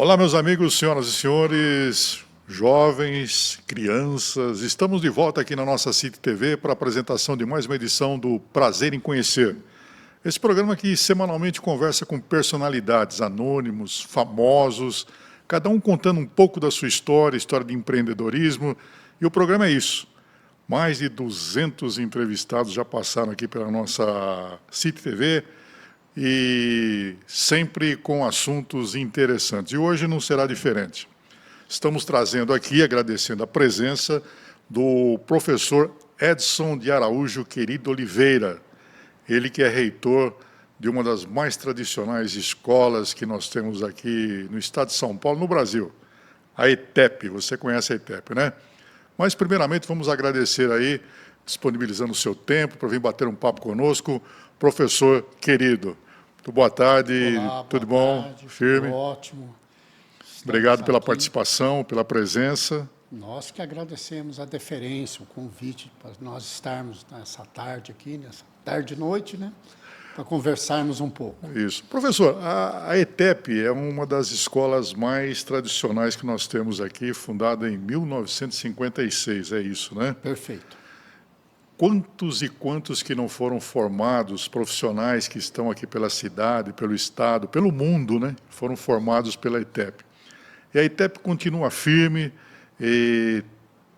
Olá, meus amigos, senhoras e senhores, jovens, crianças. Estamos de volta aqui na nossa City TV para a apresentação de mais uma edição do Prazer em Conhecer. Esse programa que semanalmente conversa com personalidades, anônimos, famosos, cada um contando um pouco da sua história de empreendedorismo. E o programa é isso. Mais de 200 entrevistados já passaram aqui pela nossa City TV, e sempre com assuntos interessantes. E hoje não será diferente. Estamos trazendo aqui, agradecendo a presença do professor Edson de Araújo Querido Oliveira, ele que é reitor de uma das mais tradicionais escolas que nós temos aqui no estado de São Paulo, no Brasil, a ETEP. Você conhece a ETEP, né? Mas, primeiramente, vamos agradecer aí, disponibilizando o seu tempo para vir bater um papo conosco. Professor querido, muito boa tarde. Olá, tudo boa bom? Tarde, Firme? tudo ótimo. Obrigado pela aqui. participação, pela presença. Nós que agradecemos a deferência, o convite para nós estarmos nessa tarde aqui, nessa tarde-noite, né, para conversarmos um pouco. Isso. Professor, a ETEP é uma das escolas mais tradicionais que nós temos aqui, fundada em 1956, é isso, né? Perfeito. Quantos e quantos que não foram formados, profissionais que estão aqui pela cidade, pelo estado, pelo mundo, né? Foram formados pela ETEP. E a ETEP continua firme,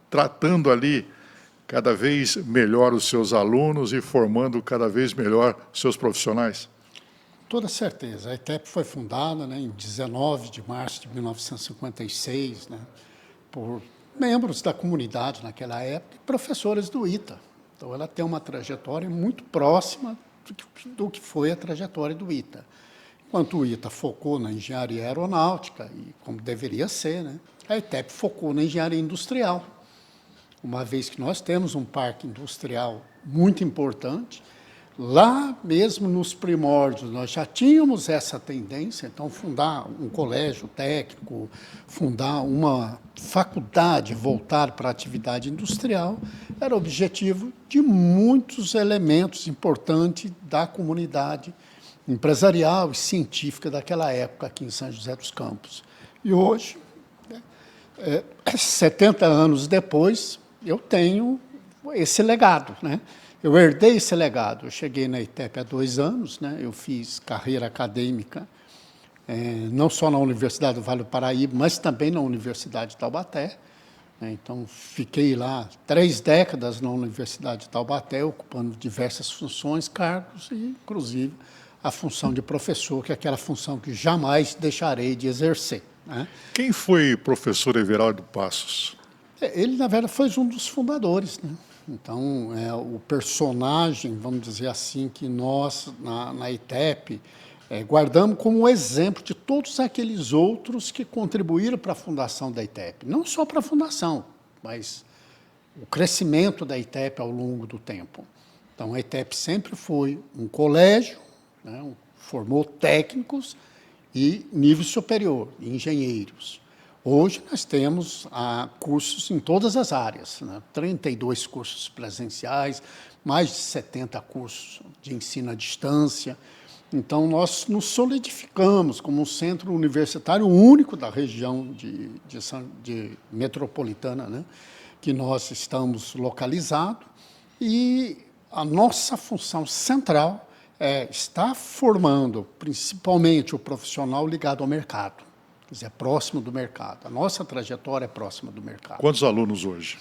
tratando ali cada vez melhor os seus alunos e formando cada vez melhor os seus profissionais? Toda certeza. A ETEP foi fundada, né, em 19 de março de 1956, né, por membros da comunidade naquela época e professores do ITA. Então, ela tem uma trajetória muito próxima do que foi a trajetória do ITA. Enquanto o ITA focou na engenharia aeronáutica, e como deveria ser, né, a ETEP focou na engenharia industrial, uma vez que nós temos um parque industrial muito importante. Lá mesmo nos primórdios nós já tínhamos essa tendência, então fundar um colégio técnico, fundar uma faculdade voltada para a atividade industrial, era objetivo de muitos elementos importantes da comunidade empresarial e científica daquela época aqui em São José dos Campos. E hoje, 70 anos depois, eu tenho esse legado, né? Eu herdei esse legado. Eu cheguei na ETEP há 2 anos, né? Eu fiz carreira acadêmica, não só na Universidade do Vale do Paraíba, mas também na Universidade de Taubaté. Então, fiquei lá 3 décadas na Universidade de Taubaté, ocupando diversas funções, cargos, e, inclusive, a função de professor, que é aquela função que jamais deixarei de exercer, né? Quem foi professor Everaldo Passos? Ele, na verdade, foi um dos fundadores, né? Então, o personagem, vamos dizer assim, que nós, na ETEP, guardamos como exemplo de todos aqueles outros que contribuíram para a fundação da ETEP. Não só para a fundação, mas o crescimento da ETEP ao longo do tempo. Então, a ETEP sempre foi um colégio, né, formou técnicos e nível superior, engenheiros. Hoje nós temos cursos em todas as áreas, né? 32 cursos presenciais, mais de 70 cursos de ensino à distância. Então, nós nos solidificamos como um centro universitário único da região de metropolitana, né? Que nós estamos localizados, e a nossa função central é estar formando principalmente o profissional ligado ao mercado. Quer dizer, próximo do mercado. A nossa trajetória é próxima do mercado. Quantos alunos hoje?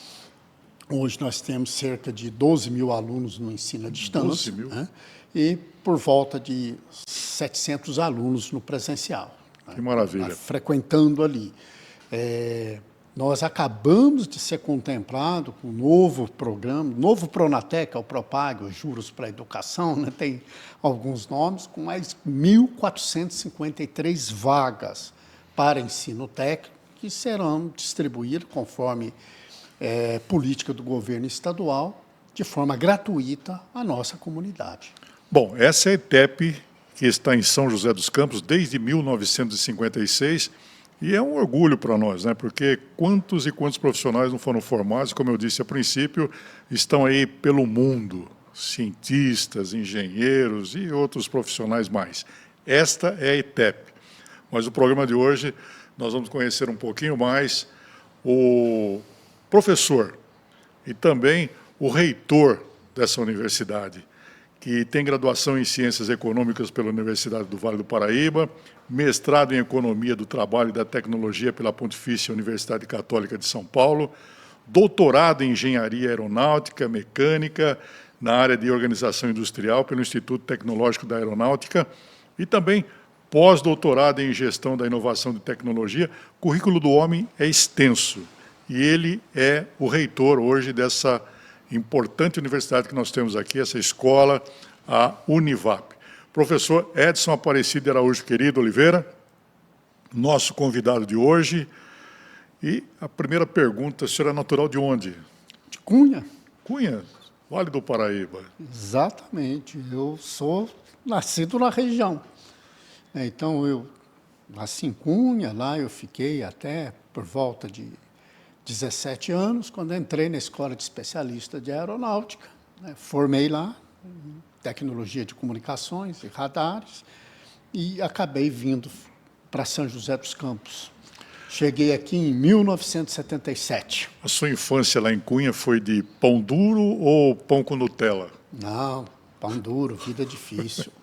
Hoje nós temos cerca de 12 mil alunos no ensino à distância. 12 mil? Né? E por volta de 700 alunos no presencial. Que maravilha. Frequentando ali. Nós acabamos de ser contemplados com um novo programa, novo Pronatec, o Propag, os Juros para a Educação, né? Tem alguns nomes, com mais 1.453 vagas para ensino técnico, que serão distribuídas conforme política do governo estadual, de forma gratuita à nossa comunidade. Bom, essa é a ETEP, que está em São José dos Campos desde 1956, e é um orgulho para nós, né? Porque quantos e quantos profissionais não foram formados, como eu disse a princípio, estão aí pelo mundo, cientistas, engenheiros e outros profissionais mais. Esta é a ETEP. Mas o programa de hoje nós vamos conhecer um pouquinho mais o professor e também o reitor dessa universidade, que tem graduação em Ciências Econômicas pela Universidade do Vale do Paraíba, mestrado em Economia do Trabalho e da Tecnologia pela Pontifícia Universidade Católica de São Paulo, doutorado em Engenharia Aeronáutica, Mecânica, na área de Organização Industrial pelo Instituto Tecnológico da Aeronáutica e também pós-doutorado em Gestão da Inovação de Tecnologia. O currículo do homem é extenso e ele é o reitor hoje dessa importante universidade que nós temos aqui, essa escola, a Univap. Professor Edson Aparecido Araújo Querido Oliveira, nosso convidado de hoje. E a primeira pergunta, o senhor é natural de onde? De Cunha. Cunha, Vale do Paraíba. Exatamente. Eu sou nascido na região. Então, eu nasci em Cunha, lá eu fiquei até por volta de 17 anos, quando entrei na Escola de Especialista de Aeronáutica. Formei lá em Tecnologia de Comunicações e Radares e acabei vindo para São José dos Campos. Cheguei aqui em 1977. A sua infância lá em Cunha foi de pão duro ou pão com Nutella? Não, pão duro, vida difícil.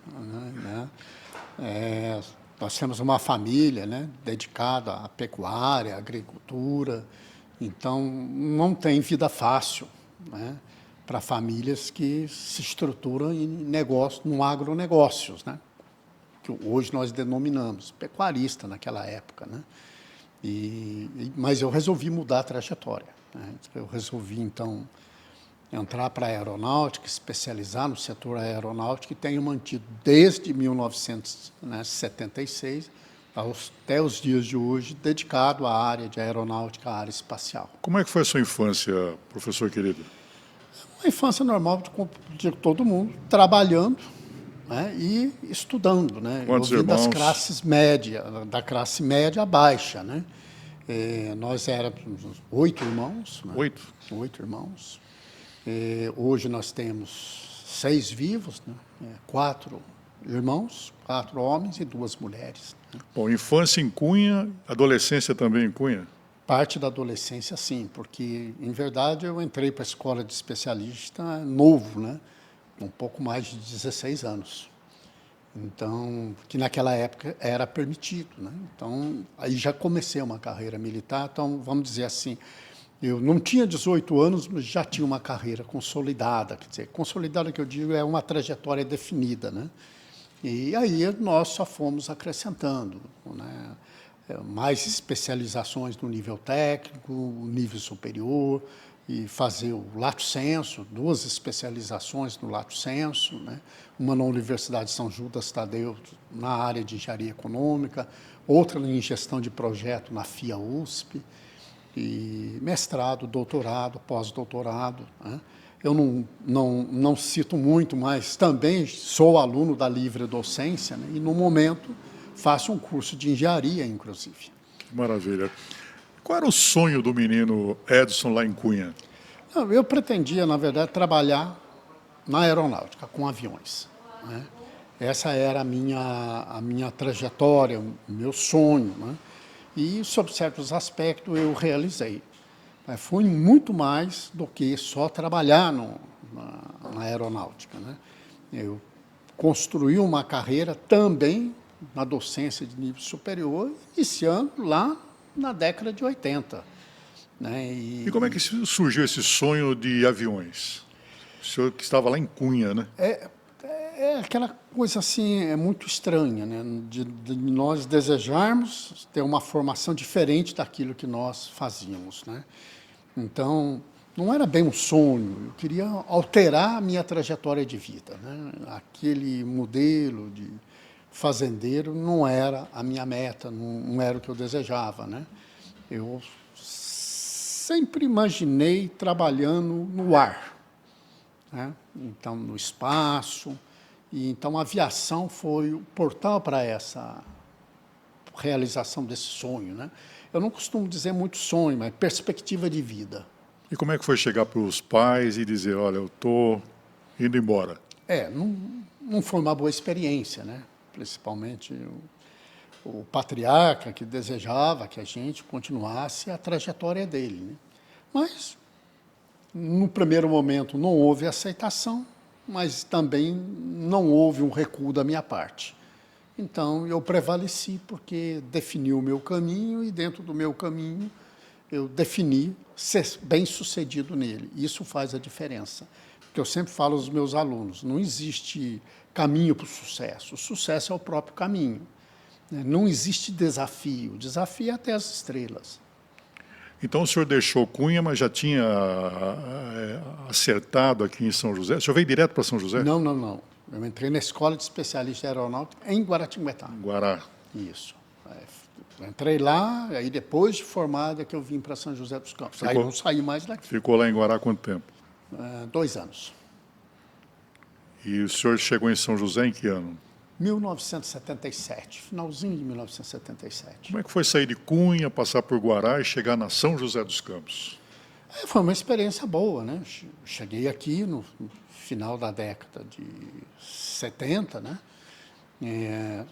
Nós temos uma família, né, dedicada à pecuária, à agricultura, então não tem vida fácil, né, para famílias que se estruturam em negócio, no agronegócios, né, que hoje nós denominamos pecuarista naquela época, né. Mas eu resolvi mudar a trajetória, né? Eu resolvi, então, entrar para a aeronáutica, especializar no setor aeronáutico, e tenho mantido desde 1976 até os dias de hoje, dedicado à área de aeronáutica, à área espacial. Como é que foi a sua infância, professor querido? Uma infância normal de todo mundo, trabalhando, né, e estudando, né? Quantos eu vim irmãos? das classes média, da classe média baixa, né? Nós éramos 8 irmãos. Né? 8? 8 irmãos. Hoje nós temos 6 vivos, né? 4 irmãos, 4 homens e 2 mulheres. Né? Bom, infância em Cunha, adolescência também em Cunha? Parte da adolescência, sim, porque, em verdade, eu entrei para a escola de especialista novo, né? Um pouco mais de 16 anos. Então, que naquela época era permitido, né? Então, aí já comecei uma carreira militar. Então, vamos dizer assim, eu não tinha 18 anos, mas já tinha uma carreira consolidada. Quer dizer, consolidada que eu digo é uma trajetória definida, né? E aí nós só fomos acrescentando, né? Mais especializações no nível técnico, nível superior, e fazer o lato sensu, 2 especializações no lato sensu, né? Uma na Universidade de São Judas Tadeu, na área de engenharia econômica, outra em gestão de projeto na FIA-USP, e mestrado, doutorado, pós-doutorado, né? Eu não cito muito, mas também sou aluno da livre docência, né? E, no momento, faço um curso de engenharia, inclusive. Que maravilha. Qual era o sonho do menino Edson lá em Cunha? Não, eu pretendia, na verdade, trabalhar na aeronáutica, com aviões, né? Essa era a minha trajetória, o meu sonho, né? E, sob certos aspectos, eu realizei. Foi muito mais do que só trabalhar na aeronáutica, né? Eu construí uma carreira também na docência de nível superior, iniciando lá na década de 80. Né? E como é que surgiu esse sonho de aviões? O senhor que estava lá em Cunha, né? É aquela coisa assim, é muito estranha, né? De nós desejarmos ter uma formação diferente daquilo que nós fazíamos, né? Então, não era bem um sonho, eu queria alterar a minha trajetória de vida, né? Aquele modelo de fazendeiro não era a minha meta, não era o que eu desejava, né? Eu sempre imaginei trabalhando no ar, né? Então, no espaço. E, então, a aviação foi o portal para essa realização desse sonho, né? Eu não costumo dizer muito sonho, mas perspectiva de vida. E como é que foi chegar para os pais e dizer, olha, eu estou indo embora? Não foi uma boa experiência, né? Principalmente o patriarca que desejava que a gente continuasse a trajetória dele, né? Mas, no primeiro momento, não houve aceitação, mas também não houve um recuo da minha parte. Então, eu prevaleci porque defini o meu caminho e, dentro do meu caminho, eu defini ser bem-sucedido nele. Isso faz a diferença. Porque eu sempre falo aos meus alunos, não existe caminho para o sucesso é o próprio caminho. Não existe desafio, o desafio é até as estrelas. Então o senhor deixou Cunha, mas já tinha acertado aqui em São José? O senhor veio direto para São José? Não, não, não. Eu entrei na Escola de Especialista em Aeronáutica em Guaratinguetá. Guará. Isso. Entrei lá, aí depois de formada que eu vim para São José dos Campos. Aí não saí mais daqui. Ficou lá em Guará quanto tempo? 2 anos. E o senhor chegou em São José em que ano? 1977, finalzinho de 1977. Como é que foi sair de Cunha, passar por Guará e chegar na São José dos Campos? Foi uma experiência boa, né? Cheguei aqui no final da década de 70, né?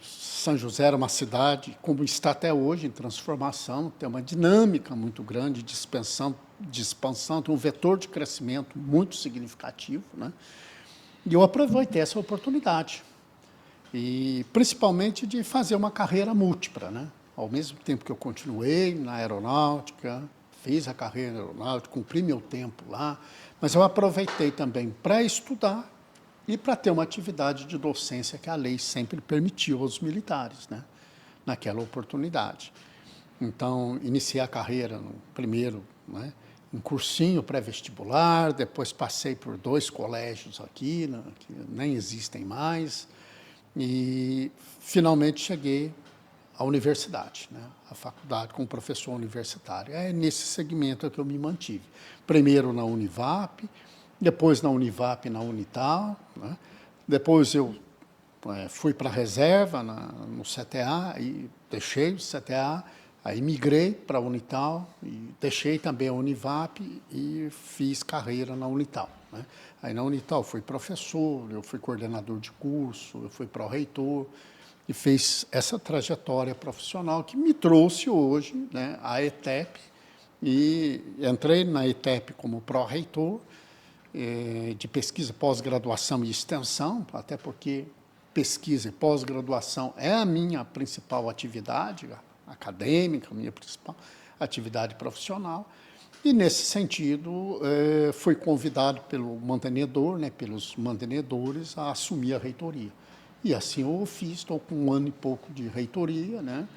São José era uma cidade, como está até hoje, em transformação, tem uma dinâmica muito grande de expansão, tem um vetor de crescimento muito significativo, né? E eu aproveitei essa oportunidade, e principalmente de fazer uma carreira múltipla, né? Ao mesmo tempo que eu continuei na aeronáutica, fiz a carreira aeronáutica, cumpri meu tempo lá, mas eu aproveitei também para estudar e para ter uma atividade de docência que a lei sempre permitiu aos militares, né? Naquela oportunidade. Então, iniciei a carreira no primeiro, né, em cursinho pré-vestibular, depois passei por 2 colégios aqui, né, que nem existem mais, e finalmente cheguei à universidade, né, à faculdade como professor universitário. É nesse segmento que eu me mantive. Primeiro na Univap, depois na Univap e na Unital, né? Depois eu fui para a reserva no CTA, e deixei o CTA, aí migrei para a Unital, e deixei também a Univap e fiz carreira na Unital, né? Aí na Unital fui professor, eu fui coordenador de curso, eu fui pró-reitor, e fiz essa trajetória profissional que me trouxe hoje, né, à ETEP, e entrei na ETEP como pró-reitor, de pesquisa, pós-graduação e extensão, até porque pesquisa e pós-graduação é a minha principal atividade acadêmica, a minha principal atividade profissional, e nesse sentido fui convidado pelo mantenedor, né, pelos mantenedores, a assumir a reitoria. E assim eu fiz, estou com 1 ano e pouco de reitoria, né?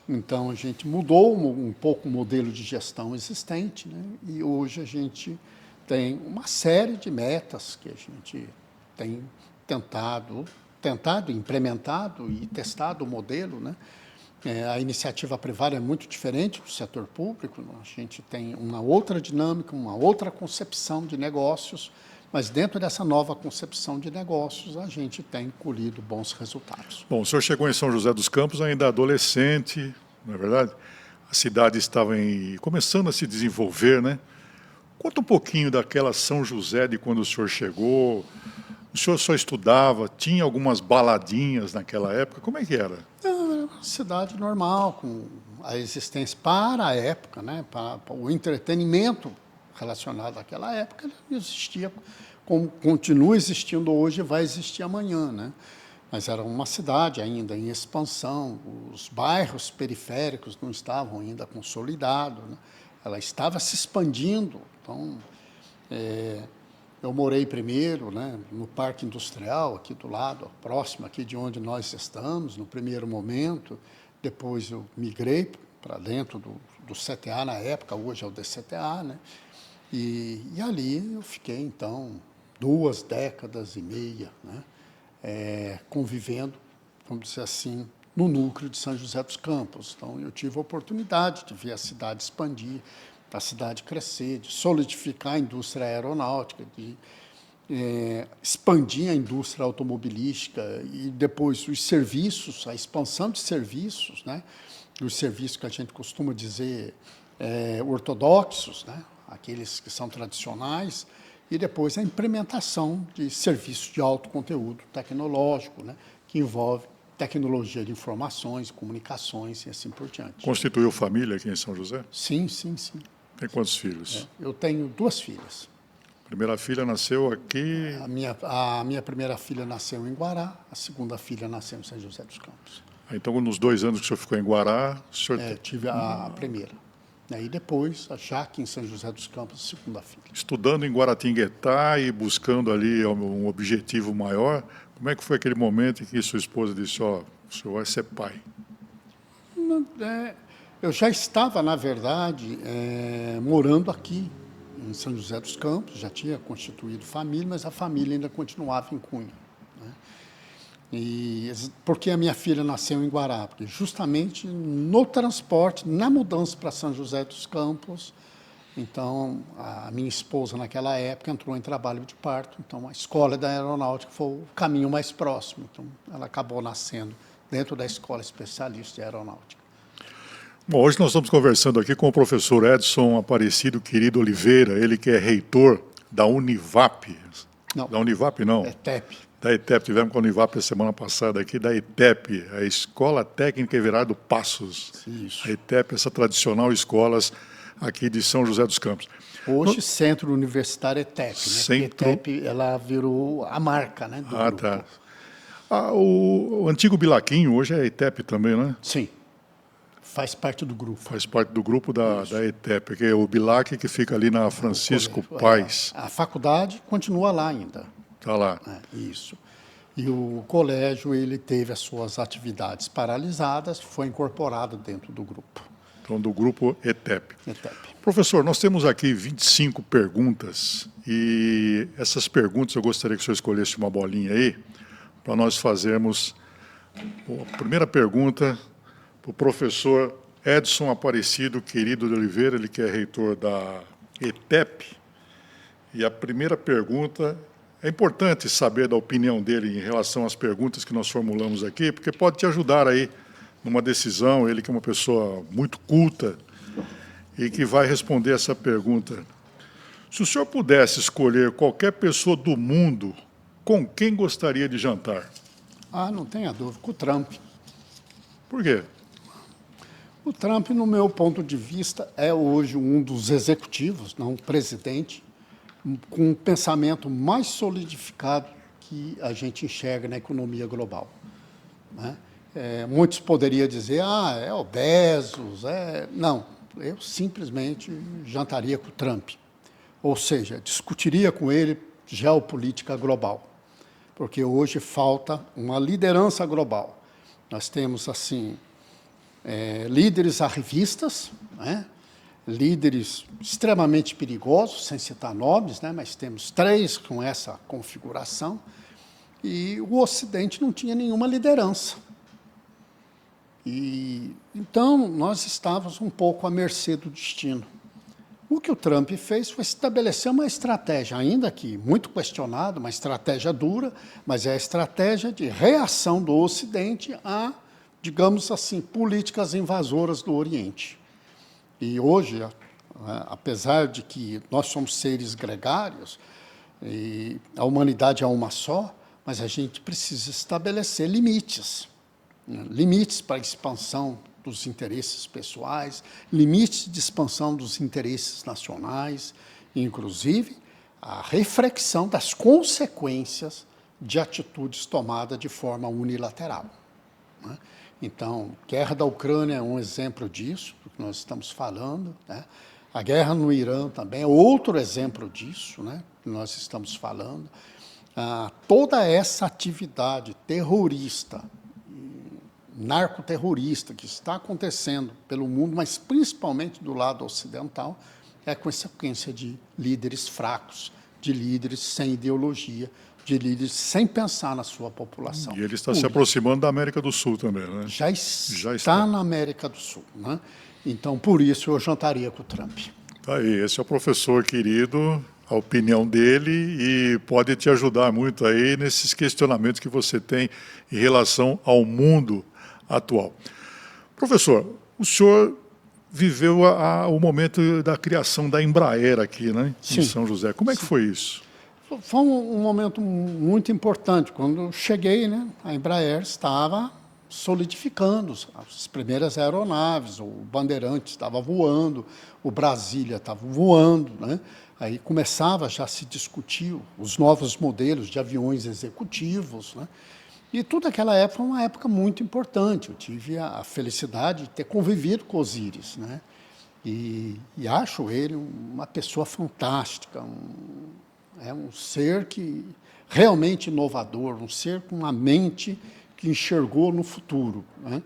Então a gente mudou um pouco o modelo de gestão existente, né? E hoje a gente tem uma série de metas que a gente tem tentado, implementado e testado o modelo, né? A iniciativa privada é muito diferente do setor público, a gente tem uma outra dinâmica, uma outra concepção de negócios, mas dentro dessa nova concepção de negócios a gente tem colhido bons resultados. Bom, o senhor chegou em São José dos Campos ainda adolescente, não é verdade? A cidade estava começando a se desenvolver, né? Conta um pouquinho daquela São José de quando o senhor chegou. O senhor só estudava, tinha algumas baladinhas naquela época, como é que era? Era uma cidade normal, com a existência para a época, né? Para o entretenimento relacionado àquela época, ele existia, como continua existindo hoje e vai existir amanhã, né? Mas era uma cidade ainda em expansão, os bairros periféricos não estavam ainda consolidados, né? Ela estava se expandindo. Então, eu morei primeiro, né, no Parque Industrial, aqui do lado, próximo aqui de onde nós estamos, no primeiro momento. Depois eu migrei para dentro do CTA na época, hoje é o DCTA, né? E ali eu fiquei, então, 2 décadas e meia, né, convivendo, vamos dizer assim, no núcleo de São José dos Campos. Então, eu tive a oportunidade de ver a cidade expandir, a cidade crescer, de solidificar a indústria aeronáutica, de expandir a indústria automobilística e depois os serviços, a expansão de serviços, né? Os serviços que a gente costuma dizer ortodoxos, né? Aqueles que são tradicionais, e depois a implementação de serviços de alto conteúdo tecnológico, né? Que envolve tecnologia de informações, comunicações e assim por diante. Constituiu família aqui em São José? Sim, sim, sim. Tem quantos filhos? Eu tenho 2 filhas. A primeira filha nasceu aqui. A minha primeira filha nasceu em Guará, a segunda filha nasceu em São José dos Campos. Então, nos 2 anos que o senhor ficou em Guará, o senhor Tive a primeira. E depois, já aqui em São José dos Campos, a segunda filha. estudando em Guaratinguetá e buscando ali um objetivo maior, como é que foi aquele momento em que sua esposa disse, ó, o senhor vai ser pai? Eu já estava, na verdade, morando aqui em São José dos Campos, já tinha constituído família, mas a família ainda continuava em Cunha. Porque a minha filha nasceu em Guará? Porque justamente no transporte, na mudança para São José dos Campos, então a minha esposa naquela época entrou em trabalho de parto, então a escola da aeronáutica foi o caminho mais próximo, então ela acabou nascendo dentro da escola especialista de aeronáutica. Bom, hoje nós estamos conversando aqui com o professor Edson Aparecido Querido Oliveira, ele que é reitor da Univap. Não. Da Univap não. ETEP. Da ETEP, tivemos com a Univap a semana passada aqui, da ETEP, a Escola Técnica Everardo Passos. Isso. A ETEP, essa tradicional escola aqui de São José dos Campos. Hoje, Centro Universitário ETEP, né? Centro... ETEP, ela virou a marca, né, do grupo. Tá. O antigo Bilaquinho hoje é ETEP também, né? Sim, faz parte do grupo. Faz parte do grupo da ETEP, que é o Bilac, que fica ali na Francisco Paz. A faculdade continua lá ainda. Está lá. Isso. E o colégio, ele teve as suas atividades paralisadas, foi incorporado dentro do grupo. Então, do grupo ETEP. ETEP. Professor, nós temos aqui 25 perguntas e essas perguntas eu gostaria que o senhor escolhesse uma bolinha aí para nós fazermos a primeira pergunta para o professor Edson Aparecido Querido de Oliveira, ele que é reitor da ETEP. E a primeira pergunta, é importante saber da opinião dele em relação às perguntas que nós formulamos aqui, porque pode te ajudar aí numa decisão, ele que é uma pessoa muito culta e que vai responder essa pergunta. Se o senhor pudesse escolher qualquer pessoa do mundo, com quem gostaria de jantar? Não tenha dúvida, com o Trump. Por quê? O Trump, no meu ponto de vista, é hoje um dos executivos, não presidente, com um pensamento mais solidificado que a gente enxerga na economia global. Né? Muitos poderiam dizer, é o Bezos, Não, eu simplesmente jantaria com o Trump. Ou seja, discutiria com ele geopolítica global. Porque hoje falta uma liderança global. Nós temos, assim, líderes arrivistas, né? Líderes extremamente perigosos, sem citar nomes, né? Mas temos 3 com essa configuração, e o Ocidente não tinha nenhuma liderança. Então, nós estávamos um pouco à mercê do destino. O que o Trump fez foi estabelecer uma estratégia, ainda que muito questionada, uma estratégia dura, mas é a estratégia de reação do Ocidente a, digamos assim, políticas invasoras do Oriente. E hoje, apesar de que nós somos seres gregários, e a humanidade é uma só, mas a gente precisa estabelecer limites. Limites para a expansão dos interesses pessoais, limites de expansão dos interesses nacionais, inclusive a reflexão das consequências de atitudes tomadas de forma unilateral. Né? Então, a guerra da Ucrânia é um exemplo disso, do que nós estamos falando. Né? A guerra no Irã também é outro exemplo disso, né, que nós estamos falando. Toda essa atividade terrorista, narcoterrorista que está acontecendo pelo mundo, mas principalmente do lado ocidental, é consequência de líderes fracos, de líderes sem ideologia, de líderes sem pensar na sua população. E ele está se aproximando da América do Sul também, né? Já está na América do Sul, né? Então, por isso, eu jantaria com o Trump. Tá aí, esse é o professor querido, a opinião dele, e pode te ajudar muito aí nesses questionamentos que você tem em relação ao mundo atual. Professor, o senhor viveu o momento da criação da Embraer aqui, né, em São José. Como é que foi isso? Foi um momento muito importante. Quando eu cheguei, né, a Embraer estava solidificando as primeiras aeronaves, o Bandeirantes estava voando, o Brasília estava voando, né? Aí começava já a se discutir os novos modelos de aviões executivos, né? E toda aquela época foi uma época muito importante. Eu tive a felicidade de ter convivido com Osíris, né? E acho ele uma pessoa fantástica, é um ser que realmente inovador, um ser com uma mente que enxergou no futuro, né?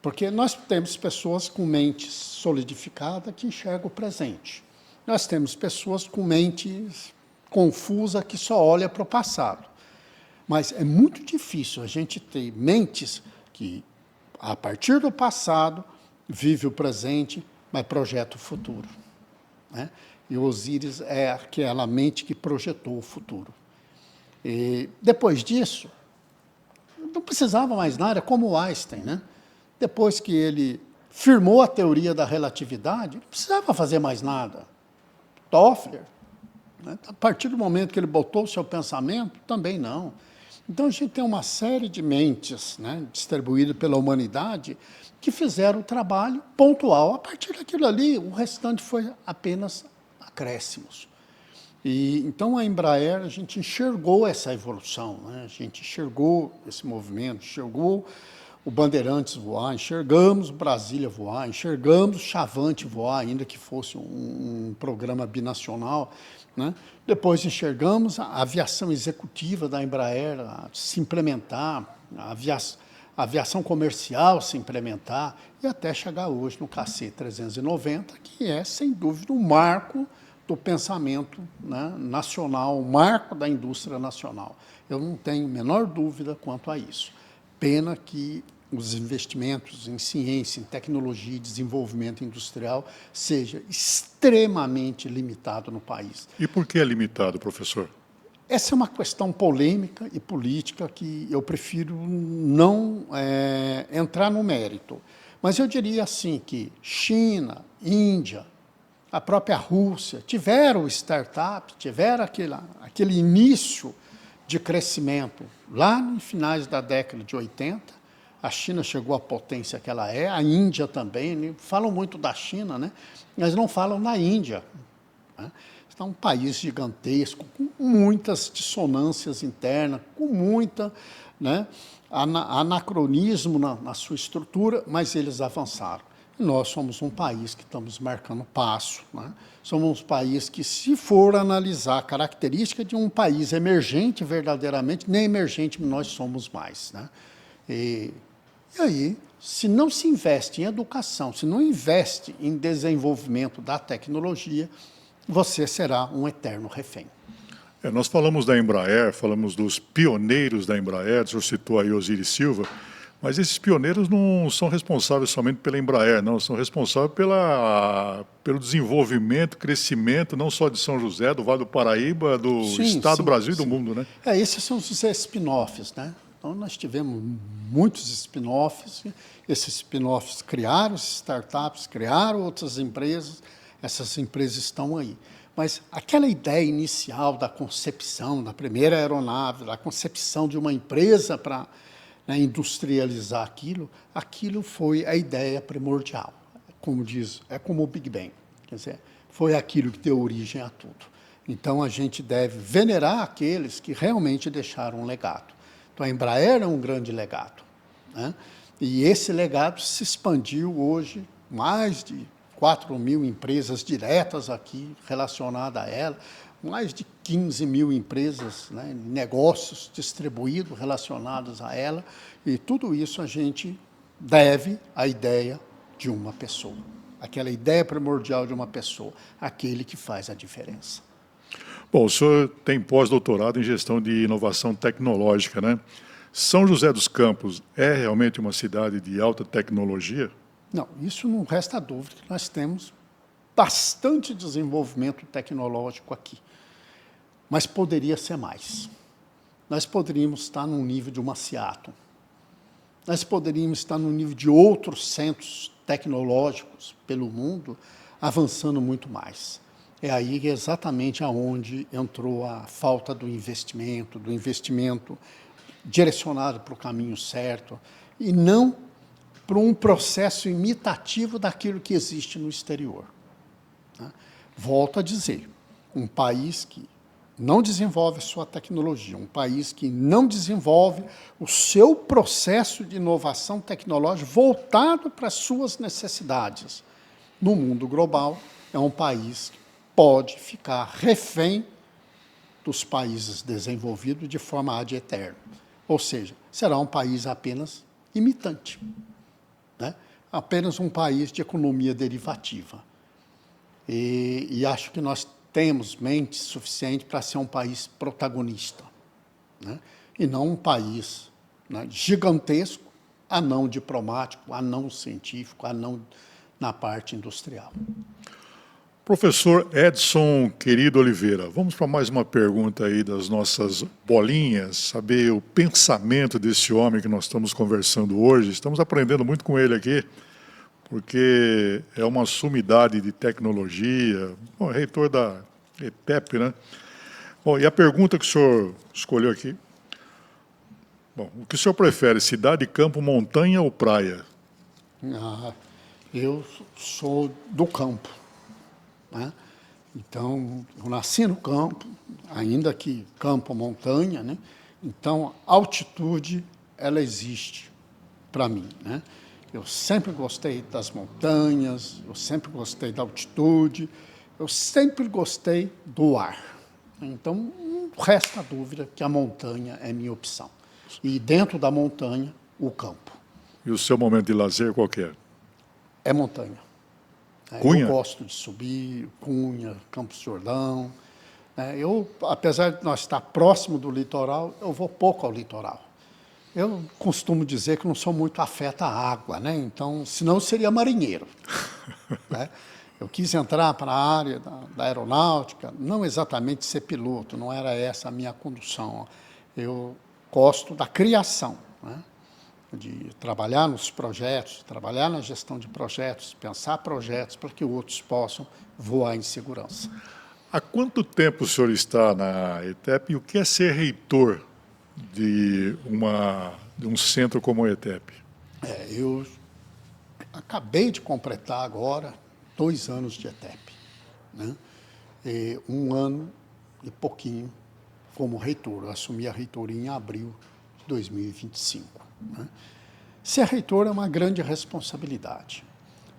Porque nós temos pessoas com mente solidificada que enxergam o presente. Nós temos pessoas com mente confusa que só olha para o passado. Mas é muito difícil a gente ter mentes que, a partir do passado, vive o presente, mas projeta o futuro, né? E o Osíris é aquela mente que projetou o futuro. E depois disso, não precisava mais nada, como o Einstein, né? Depois que ele firmou a teoria da relatividade, não precisava fazer mais nada. Toffler, né? A partir do momento que ele botou o seu pensamento, também não. Então, a gente tem uma série de mentes, né, distribuídas pela humanidade que fizeram o trabalho pontual. A partir daquilo ali, o restante foi apenas acréscimos. E, então, a Embraer, a gente enxergou essa evolução, né? A gente enxergou esse movimento, enxergou o Bandeirantes voar, enxergamos o Brasília voar, enxergamos o Chavante voar, ainda que fosse um programa binacional, né? Depois enxergamos a aviação executiva da Embraer se implementar, a aviação comercial se implementar, e até chegar hoje no KC-390, que é, sem dúvida, um marco do pensamento, né, nacional, um marco da indústria nacional. Eu não tenho a menor dúvida quanto a isso. Pena que os investimentos em ciência, em tecnologia e desenvolvimento industrial seja extremamente limitado no país. E por que é limitado, professor? Essa é uma questão polêmica e política que eu prefiro não entrar no mérito. Mas eu diria assim que China, Índia, a própria Rússia tiveram startup, tiveram aquele início de crescimento lá nos finais da década de 80. A China chegou à potência que ela é, a Índia também, né? Falam muito da China, né? Mas não falam da Índia, né? É um país gigantesco, com muitas dissonâncias internas, com muita, né, anacronismo na sua estrutura, mas eles avançaram. E nós somos um país que estamos marcando passo, né? Somos um país que, se for analisar a característica de um país emergente verdadeiramente, nem emergente nós somos mais, né? E aí, se não se investe em educação, se não investe em desenvolvimento da tecnologia, você será um eterno refém. Nós falamos da Embraer, falamos dos pioneiros da Embraer, o senhor citou aí Osíris Silva, mas esses pioneiros não são responsáveis somente pela Embraer, não, são responsáveis pelo desenvolvimento, crescimento, não só de São José, do Vale do Paraíba, do Estado do Brasil e do mundo, né? Esses são os spin-offs, né? Então, nós tivemos muitos spin-offs, esses spin-offs criaram startups, criaram outras empresas, essas empresas estão aí. Mas aquela ideia inicial da concepção da primeira aeronave, da concepção de uma empresa para, né, industrializar aquilo foi a ideia primordial. Como diz, é como o Big Bang, quer dizer, foi aquilo que deu origem a tudo. Então, a gente deve venerar aqueles que realmente deixaram um legado. Então, a Embraer é um grande legado, né? E esse legado se expandiu hoje, mais de 4.000 empresas diretas aqui relacionadas a ela, mais de 15.000 empresas, né, negócios distribuídos relacionados a ela, e tudo isso a gente deve à ideia de uma pessoa, aquela ideia primordial de uma pessoa, aquele que faz a diferença. Bom, o senhor tem pós-doutorado em gestão de inovação tecnológica, né? São José dos Campos é realmente uma cidade de alta tecnologia? Não, isso não resta dúvida que nós temos bastante desenvolvimento tecnológico aqui, mas poderia ser mais. Nós poderíamos estar no nível de uma Seattle, nós poderíamos estar no nível de outros centros tecnológicos pelo mundo, avançando muito mais. É aí exatamente aonde entrou a falta do investimento direcionado para o caminho certo. e não para um processo imitativo daquilo que existe no exterior. Né? Volto a dizer, um país que não desenvolve a sua tecnologia, um país que não desenvolve o seu processo de inovação tecnológica voltado para as suas necessidades no mundo global, é um país que pode ficar refém dos países desenvolvidos de forma ad eterno. Ou seja, será um país apenas imitante, né? Apenas um país de economia derivativa. E acho que nós temos mente suficiente para ser um país protagonista, né? E não um país, né, gigantesco, não diplomático, não científico, não na parte industrial. Professor Edson Querido Oliveira, vamos para mais uma pergunta aí das nossas bolinhas, saber o pensamento desse homem que nós estamos conversando hoje. Estamos aprendendo muito com ele aqui, porque é uma sumidade de tecnologia, bom, reitor da ETEP, né? Bom, e a pergunta que o senhor escolheu aqui, bom, o que o senhor prefere, cidade, campo, montanha ou praia? Eu sou do campo, né? Então, eu nasci no campo, ainda que campo, montanha, né? Então, altitude, ela existe para mim, né? Eu sempre gostei das montanhas, eu sempre gostei da altitude, eu sempre gostei do ar. Então, não resta dúvida que a montanha é minha opção. E dentro da montanha, o campo. E o seu momento de lazer qual que é? É montanha. Cunha? Eu gosto de subir, Cunha, Campos do Jordão. Eu, apesar de nós estar próximo do litoral, eu vou pouco ao litoral. Eu costumo dizer que não sou muito afeto à água, né? Então, senão eu seria marinheiro. Né? Eu quis entrar para a área da aeronáutica, não exatamente ser piloto, não era essa a minha condução. Eu gosto da criação, né? De trabalhar nos projetos, trabalhar na gestão de projetos, pensar projetos para que outros possam voar em segurança. Há quanto tempo o senhor está na ETEP e o que é ser reitor de um centro como a ETEP? Eu acabei de completar agora 2 anos de ETEP, né? 1 ano e pouquinho como reitor. Eu assumi a reitoria em abril de 2025. Né? Ser reitor é uma grande responsabilidade,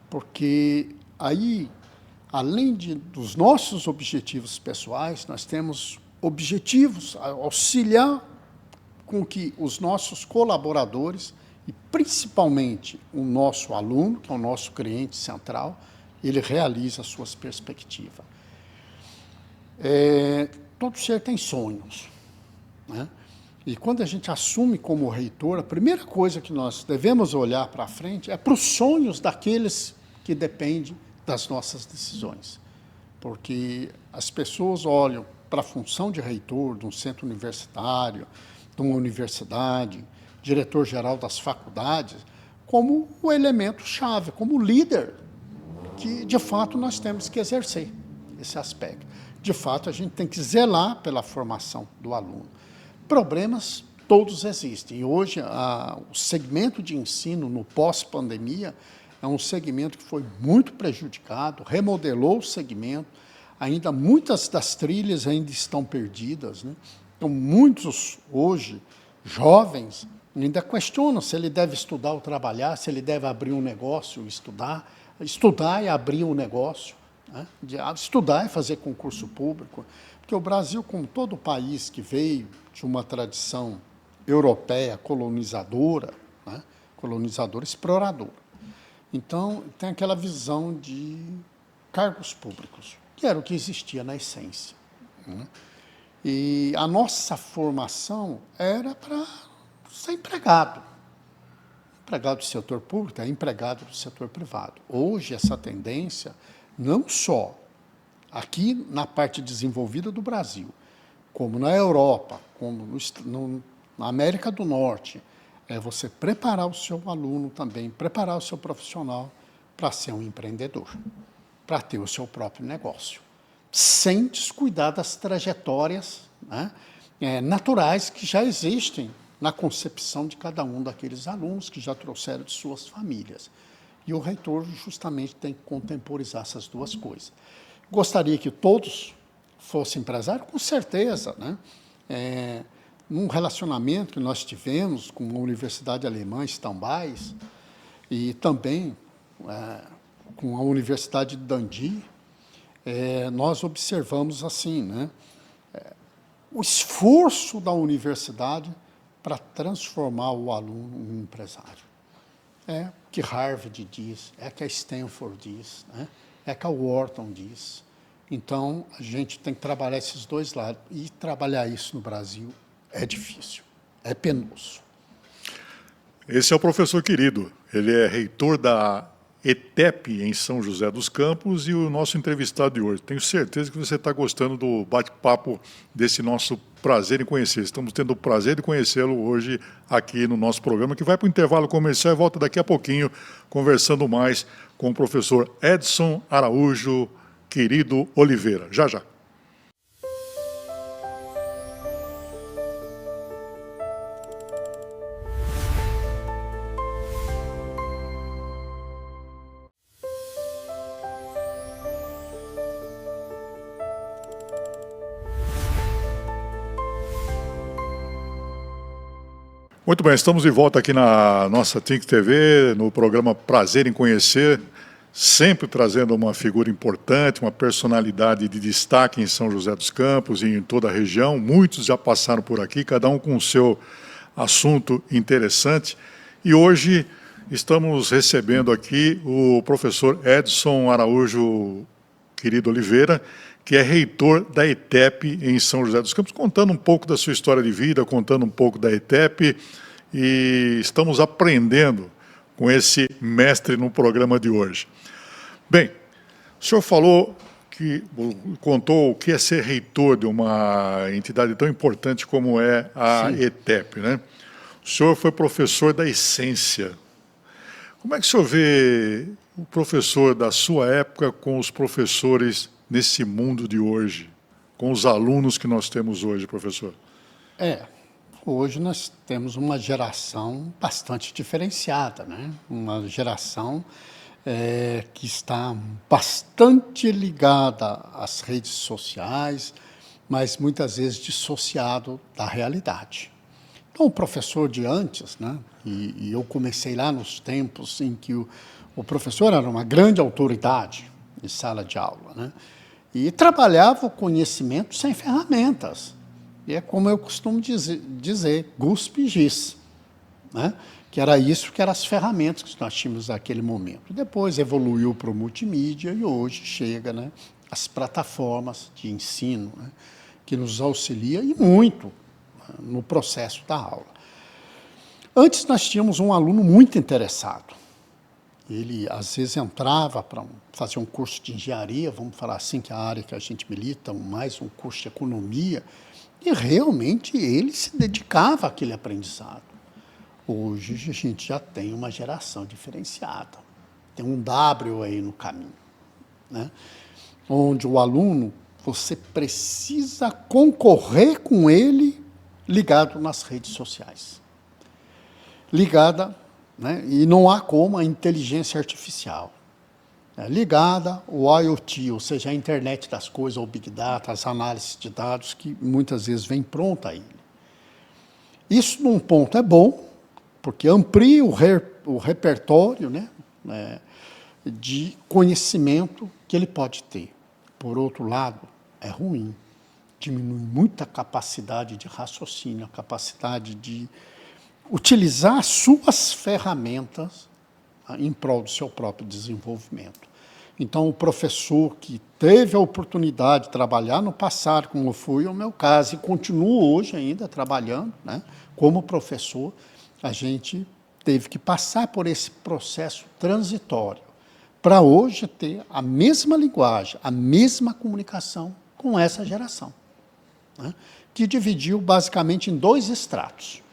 porque aí, além dos nossos objetivos pessoais, nós temos objetivos a auxiliar com que os nossos colaboradores, e principalmente o nosso aluno, que é o nosso cliente central, ele realize as suas perspectivas. Todo ser tem sonhos, né? E quando a gente assume como reitor, a primeira coisa que nós devemos olhar para frente é para os sonhos daqueles que dependem das nossas decisões. Porque as pessoas olham para a função de reitor de um centro universitário, de uma universidade, diretor-geral das faculdades, como o elemento-chave, como o líder que, de fato, nós temos que exercer esse aspecto. De fato, a gente tem que zelar pela formação do aluno. Problemas todos existem. E hoje, o segmento de ensino no pós-pandemia é um segmento que foi muito prejudicado, remodelou o segmento, ainda muitas das trilhas ainda estão perdidas, né? Então, muitos, hoje, jovens, ainda questionam se ele deve estudar ou trabalhar, se ele deve abrir um negócio, estudar e abrir um negócio, né? Estudar e fazer concurso público. Porque o Brasil, como todo país que veio de uma tradição europeia colonizadora, né? Colonizadora exploradora, então tem aquela visão de cargos públicos, que era o que existia na essência, né? E a nossa formação era para ser empregado. Empregado do setor público é empregado do setor privado. Hoje, essa tendência, não só aqui na parte desenvolvida do Brasil, como na Europa, como na América do Norte, é você preparar o seu aluno também, preparar o seu profissional para ser um empreendedor, para ter o seu próprio negócio, sem descuidar das trajetórias, né, naturais que já existem na concepção de cada um daqueles alunos que já trouxeram de suas famílias. E o reitor justamente tem que contemporizar essas duas coisas. Gostaria que todos fossem empresários? Com certeza, né? Num relacionamento que nós tivemos com a Universidade Alemã, Stambais, e também com a Universidade de Dundee, nós observamos assim, né? O esforço da universidade para transformar o aluno em um empresário. É que Harvard diz, é que a Stanford diz, né? É que a Wharton diz. Então, a gente tem que trabalhar esses dois lados. E trabalhar isso no Brasil é difícil, é penoso. Esse é o professor Querido. Ele é reitor da ETEP em São José dos Campos e o nosso entrevistado de hoje. Tenho certeza que você está gostando do bate-papo desse nosso prazer em conhecer. Estamos tendo o prazer de conhecê-lo hoje aqui no nosso programa, que vai para o intervalo comercial e volta daqui a pouquinho conversando mais com o professor Edson Araújo Querido Oliveira. Já, já. Muito bem, estamos de volta aqui na nossa Think TV, no programa Prazer em Conhecer, sempre trazendo uma figura importante, uma personalidade de destaque em São José dos Campos e em toda a região. Muitos já passaram por aqui, cada um com o seu assunto interessante. E hoje estamos recebendo aqui o professor Edson Araújo Querido Oliveira, que é reitor da ETEP em São José dos Campos, contando um pouco da sua história de vida, contando um pouco da ETEP, e estamos aprendendo com esse mestre no programa de hoje. Bem, o senhor contou o que é ser reitor de uma entidade tão importante como é a Sim. ETEP, né? O senhor foi professor da Essência. Como é que o senhor vê o professor da sua época com os professores nesse mundo de hoje, com os alunos que nós temos hoje, professor? Hoje nós temos uma geração bastante diferenciada, né? Uma geração que está bastante ligada às redes sociais, mas muitas vezes dissociado da realidade. Então, o professor de antes, né? E eu comecei lá nos tempos em que o professor era uma grande autoridade em sala de aula, né? E trabalhava o conhecimento sem ferramentas. E é como eu costumo dizer guspe e giz, né? Que era isso que eram as ferramentas que nós tínhamos naquele momento. Depois evoluiu para o multimídia e hoje chega, né, as plataformas de ensino, né, que nos auxilia e muito, né, no processo da aula. Antes nós tínhamos um aluno muito interessado. Ele, às vezes, entrava para fazer um curso de engenharia, vamos falar assim, que é a área que a gente milita, mais um curso de economia, e realmente ele se dedicava àquele aprendizado. Hoje a gente já tem uma geração diferenciada, tem um W aí no caminho, né? Onde o aluno, você precisa concorrer com ele ligado nas redes sociais. Ligada, né? E não há como a inteligência artificial. Ligada ao IoT, ou seja, a internet das coisas, o Big Data, as análises de dados, que muitas vezes vem pronta a ele. Isso, num ponto, é bom, porque amplia o repertório, né, de conhecimento que ele pode ter. Por outro lado, é ruim, diminui muito a capacidade de raciocínio, a capacidade de utilizar suas ferramentas em prol do seu próprio desenvolvimento. Então, o professor que teve a oportunidade de trabalhar no passado, como foi o meu caso, e continuo hoje ainda trabalhando, né, como professor, a gente teve que passar por esse processo transitório para hoje ter a mesma linguagem, a mesma comunicação com essa geração, né, que dividiu basicamente em dois estratos.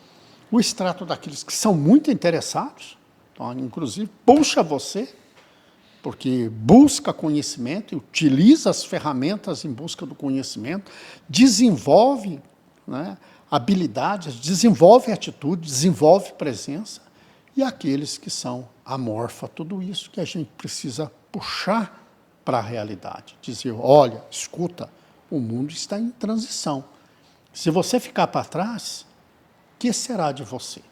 O extrato daqueles que são muito interessados, então, inclusive, puxa você, porque busca conhecimento e utiliza as ferramentas em busca do conhecimento, desenvolve, né, habilidades, desenvolve atitude, desenvolve presença, e aqueles que são amorfa, tudo isso que a gente precisa puxar para a realidade. Dizer, olha, escuta, o mundo está em transição. Se você ficar para trás, o que será de você?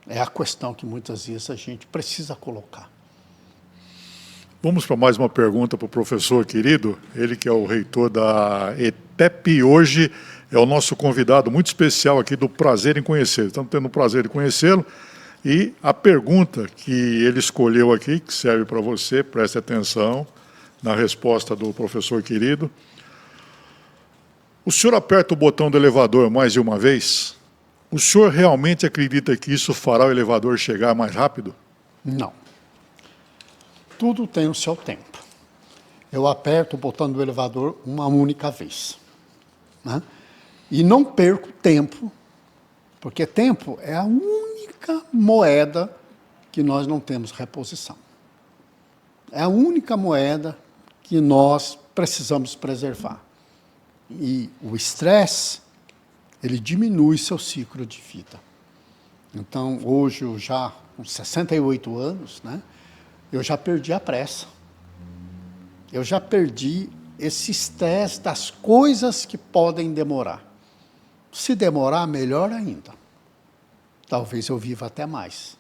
É a questão que muitas vezes a gente precisa colocar. Vamos para mais uma pergunta para o professor querido, ele que é o reitor da ETEP e hoje é o nosso convidado muito especial aqui do Prazer em Conhecer. Estamos tendo o prazer de conhecê-lo e a pergunta que ele escolheu aqui, que serve para você, preste atenção na resposta do professor querido. O senhor aperta o botão do elevador mais de uma vez? O senhor realmente acredita que isso fará o elevador chegar mais rápido? Não. Tudo tem o seu tempo. Eu aperto o botão do elevador uma única vez, né? E não perco tempo, porque tempo é a única moeda que nós não temos reposição. É a única moeda que nós precisamos preservar. E o estresse, ele diminui seu ciclo de vida. Então, hoje, eu já com 68 anos, né, eu já perdi a pressa. Eu já perdi esse estresse das coisas que podem demorar. Se demorar, melhor ainda. Talvez eu viva até mais.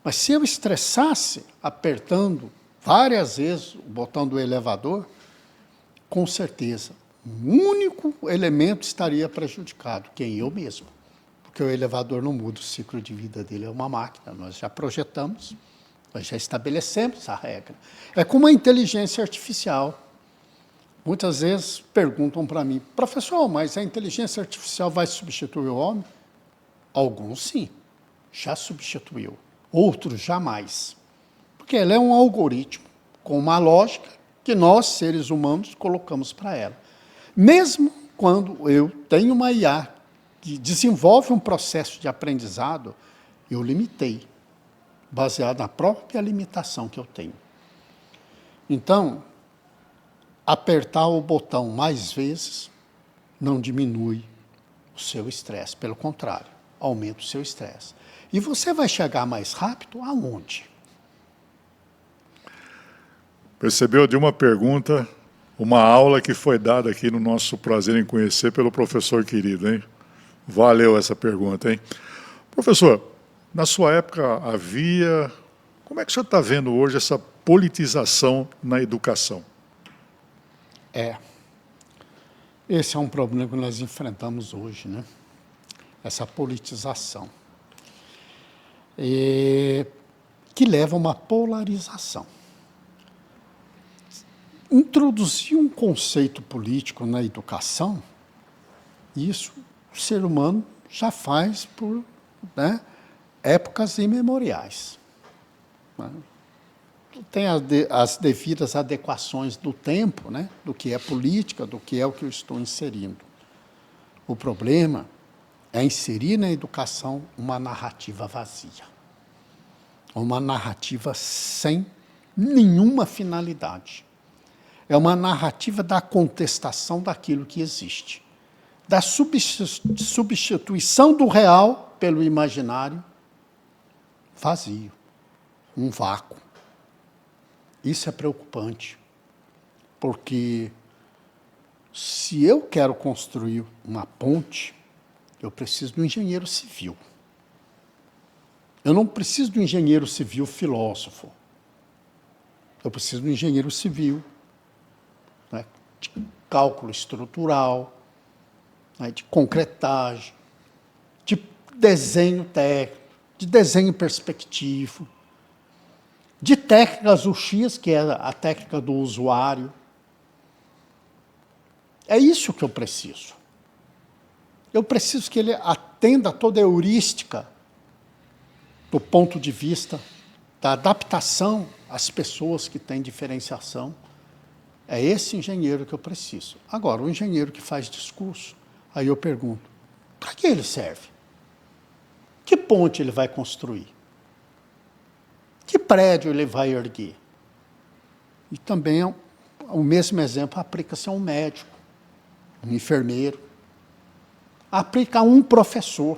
Mas se eu estressasse apertando várias vezes o botão do elevador, com certeza, um único elemento estaria prejudicado, quem eu mesmo. Porque o elevador não muda o ciclo de vida dele, é uma máquina. Nós já projetamos, nós já estabelecemos a regra. É como a inteligência artificial. Muitas vezes perguntam para mim, professor, mas a inteligência artificial vai substituir o homem? Alguns sim, já substituiu. Outros jamais. Porque ela é um algoritmo com uma lógica que nós, seres humanos, colocamos para ela. Mesmo quando eu tenho uma IA que desenvolve um processo de aprendizado, eu limitei, baseado na própria limitação que eu tenho. Então, apertar o botão mais vezes não diminui o seu estresse, pelo contrário, aumenta o seu estresse. E você vai chegar mais rápido aonde? Percebeu de uma pergunta, uma aula que foi dada aqui no nosso Prazer em Conhecer pelo professor querido, hein? Valeu essa pergunta, hein? Professor, na sua época havia... Como é que o senhor está vendo hoje essa politização na educação? Esse é um problema que nós enfrentamos hoje, né? Essa politização. Que leva a uma polarização. Introduzir um conceito político na educação, isso o ser humano já faz por, né, épocas imemoriais. Né? Tem as devidas adequações do tempo, né, do que é política, do que é o que eu estou inserindo. O problema é inserir na educação uma narrativa vazia, uma narrativa sem nenhuma finalidade. É uma narrativa da contestação daquilo que existe, da substituição do real pelo imaginário vazio, um vácuo. Isso é preocupante, porque se eu quero construir uma ponte, eu preciso de um engenheiro civil. Eu não preciso de um engenheiro civil filósofo. Eu preciso de um engenheiro civil, né, de cálculo estrutural, né, de concretagem, de desenho técnico, de desenho perspectivo, de técnicas UX, que é a técnica do usuário. É isso que eu preciso. Eu preciso que ele atenda toda a heurística do ponto de vista da adaptação às pessoas que têm diferenciação. É esse engenheiro que eu preciso. Agora, o engenheiro que faz discurso, aí eu pergunto, para que ele serve? Que ponte ele vai construir? Que prédio ele vai erguer? E também, o mesmo exemplo aplica-se a um médico, um enfermeiro. aplica a um professor.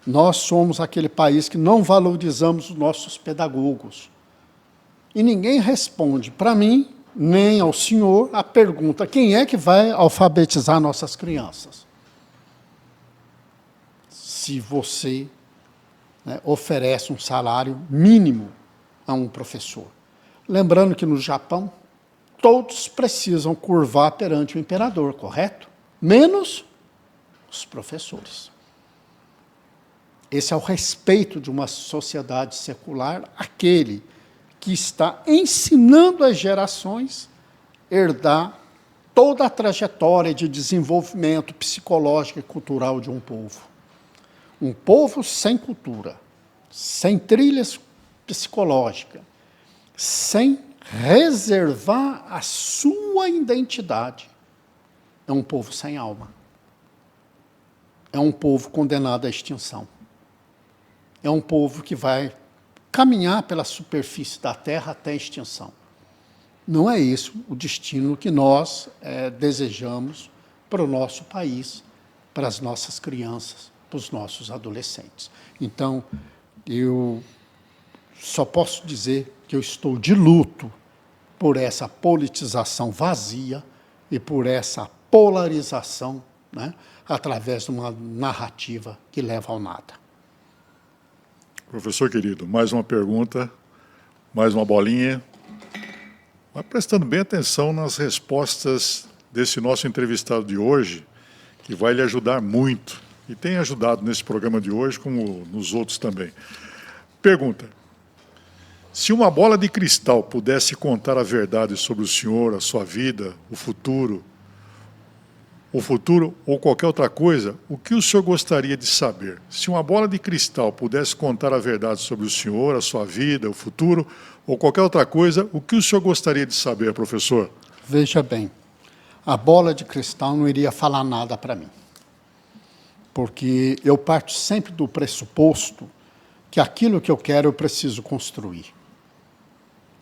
Nós somos aquele país que não valorizamos os nossos pedagogos. E ninguém responde para mim, nem ao senhor, a pergunta: quem é que vai alfabetizar nossas crianças? Se você, né, oferece um salário mínimo a um professor. Lembrando que no Japão, todos precisam curvar perante o imperador, correto? Menos os professores. Esse é o respeito de uma sociedade secular, aquele que está ensinando as gerações a herdar toda a trajetória de desenvolvimento psicológico e cultural de um povo. Um povo sem cultura, sem trilhas psicológicas, sem reservar a sua identidade, é um povo sem alma. É um povo condenado à extinção. É um povo que vai caminhar pela superfície da terra até a extinção. Não é isso o destino que nós desejamos para o nosso país, para as nossas crianças, para os nossos adolescentes. Então, eu só posso dizer que eu estou de luto por essa politização vazia e por essa polarização, né, através de uma narrativa que leva ao nada. Professor querido, mais uma pergunta, mais uma bolinha. Vai prestando bem atenção nas respostas desse nosso entrevistado de hoje, que vai lhe ajudar muito. E tem ajudado nesse programa de hoje, como nos outros também. Pergunta: se uma bola de cristal pudesse contar a verdade sobre o senhor, a sua vida, o futuro ou qualquer outra coisa, o que o senhor gostaria de saber? Se uma bola de cristal pudesse contar a verdade sobre o senhor, a sua vida, o futuro ou qualquer outra coisa, o que o senhor gostaria de saber, professor? Veja bem, a bola de cristal não iria falar nada para mim. Porque eu parto sempre do pressuposto que aquilo que eu quero eu preciso construir.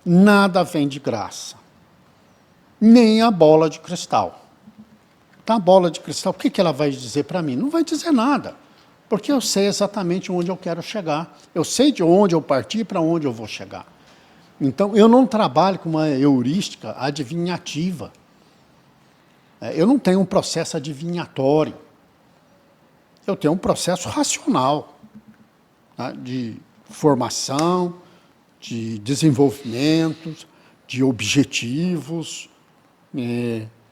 Nada vem de graça. Nem a bola de cristal. Então, a bola de cristal, o que ela vai dizer para mim? Não vai dizer nada, porque eu sei exatamente onde eu quero chegar. Eu sei de onde eu parti e para onde eu vou chegar. Então, eu não trabalho com uma heurística adivinhativa. Eu não tenho um processo adivinhatório. Eu tenho um processo racional, tá, de formação, de desenvolvimento, de objetivos,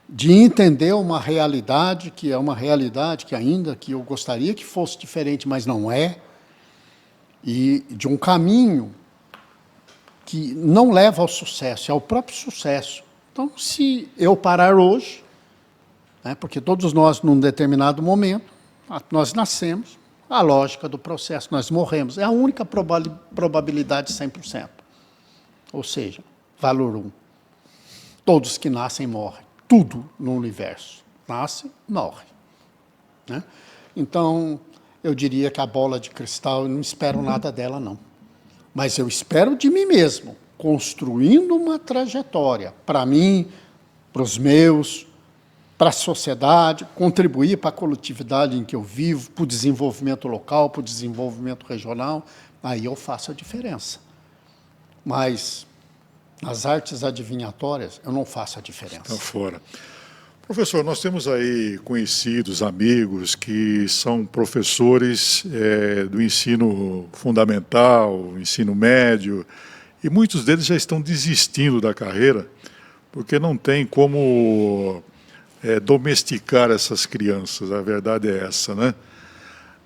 de entender uma realidade que é uma realidade que ainda que eu gostaria que fosse diferente, mas não é, e de um caminho que não leva ao sucesso, é ao próprio sucesso. Então, se eu parar hoje, né, porque todos nós, num determinado momento, nós nascemos, a lógica do processo, nós morremos, é a única probabilidade 100%. Ou seja, valor 1. Todos que nascem morrem. Tudo no universo. Nasce, morre. Né? Então, eu diria que a bola de cristal, eu não espero nada dela, não. Mas eu espero de mim mesmo, construindo uma trajetória para mim, para os meus, para a sociedade, contribuir para a coletividade em que eu vivo, para o desenvolvimento local, para o desenvolvimento regional, aí eu faço a diferença. Mas nas artes adivinhatórias, eu não faço a diferença. Está fora. Professor, nós temos aí conhecidos, amigos, que são professores do ensino fundamental, ensino médio, e muitos deles já estão desistindo da carreira, porque não tem como domesticar essas crianças, a verdade é essa, né?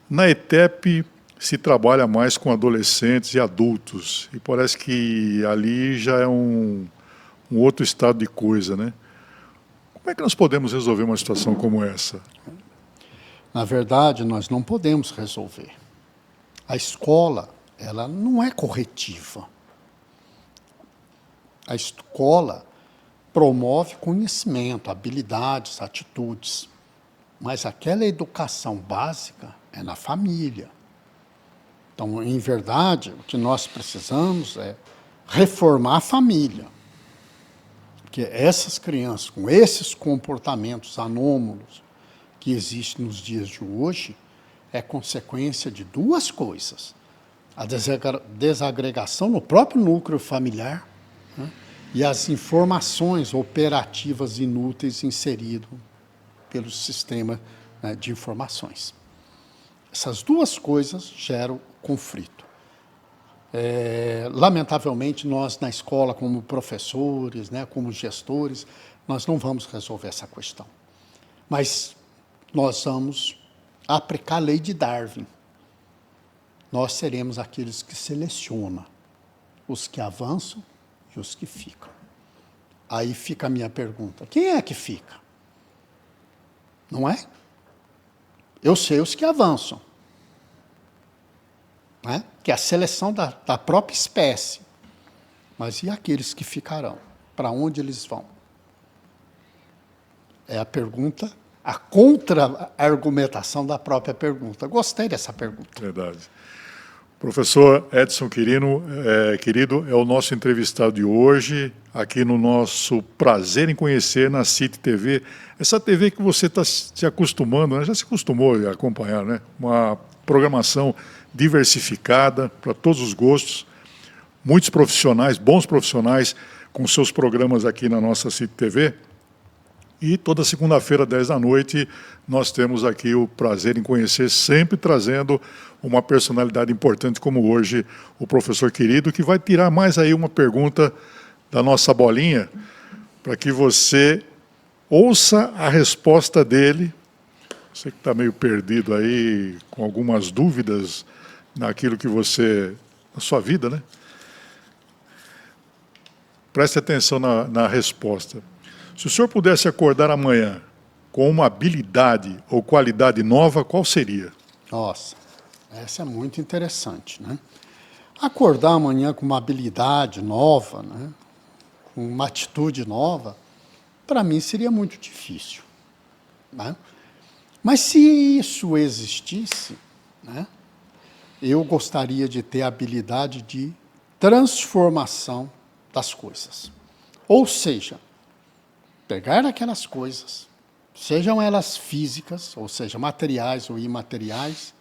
Na ETEP se trabalha mais com adolescentes e adultos, e parece que ali já é um outro estado de coisa, né? Como é que nós podemos resolver uma situação como essa? Na verdade, nós não podemos resolver. A escola, ela não é corretiva. A escola promove conhecimento, habilidades, atitudes. Mas aquela educação básica é na família. Então, em verdade, o que nós precisamos é reformar a família. Porque essas crianças, com esses comportamentos anômalos, que existe nos dias de hoje é consequência de duas coisas. A desagregação no próprio núcleo familiar, né, e as informações operativas inúteis inseridas pelo sistema, né, de informações. Essas duas coisas geram conflito. Lamentavelmente, nós na escola, como professores, né, como gestores, nós não vamos resolver essa questão. Mas nós vamos aplicar a lei de Darwin. Nós seremos aqueles que selecionam os que avançam e os que ficam. Aí fica a minha pergunta: quem é que fica? Não é? Eu sei os que avançam, né? Que é a seleção da própria espécie. Mas e aqueles que ficarão? Para onde eles vão? É a pergunta, a contra-argumentação da própria pergunta. Gostei dessa pergunta. Verdade. Professor Edson Quirino, querido, é o nosso entrevistado de hoje, aqui no nosso Prazer em Conhecer, na CIT TV. Essa TV que você está se acostumando, né? Já se acostumou a acompanhar, né? Uma programação diversificada para todos os gostos, muitos profissionais, bons profissionais, com seus programas aqui na nossa CIT TV. E toda segunda-feira, 10 da noite, nós temos aqui o Prazer em Conhecer, sempre trazendo uma personalidade importante como hoje, o professor Querido, que vai tirar mais aí uma pergunta da nossa bolinha, para que você ouça a resposta dele. Você que está meio perdido aí, com algumas dúvidas naquilo que você... na sua vida, né? Preste atenção na resposta. Se o senhor pudesse acordar amanhã com uma habilidade ou qualidade nova, qual seria? Nossa, essa é muito interessante, né? Acordar amanhã com uma habilidade nova, né, com uma atitude nova, para mim seria muito difícil, né? Mas se isso existisse, né, eu gostaria de ter a habilidade de transformação das coisas. Ou seja, pegar aquelas coisas, sejam elas físicas, ou seja, materiais ou imateriais,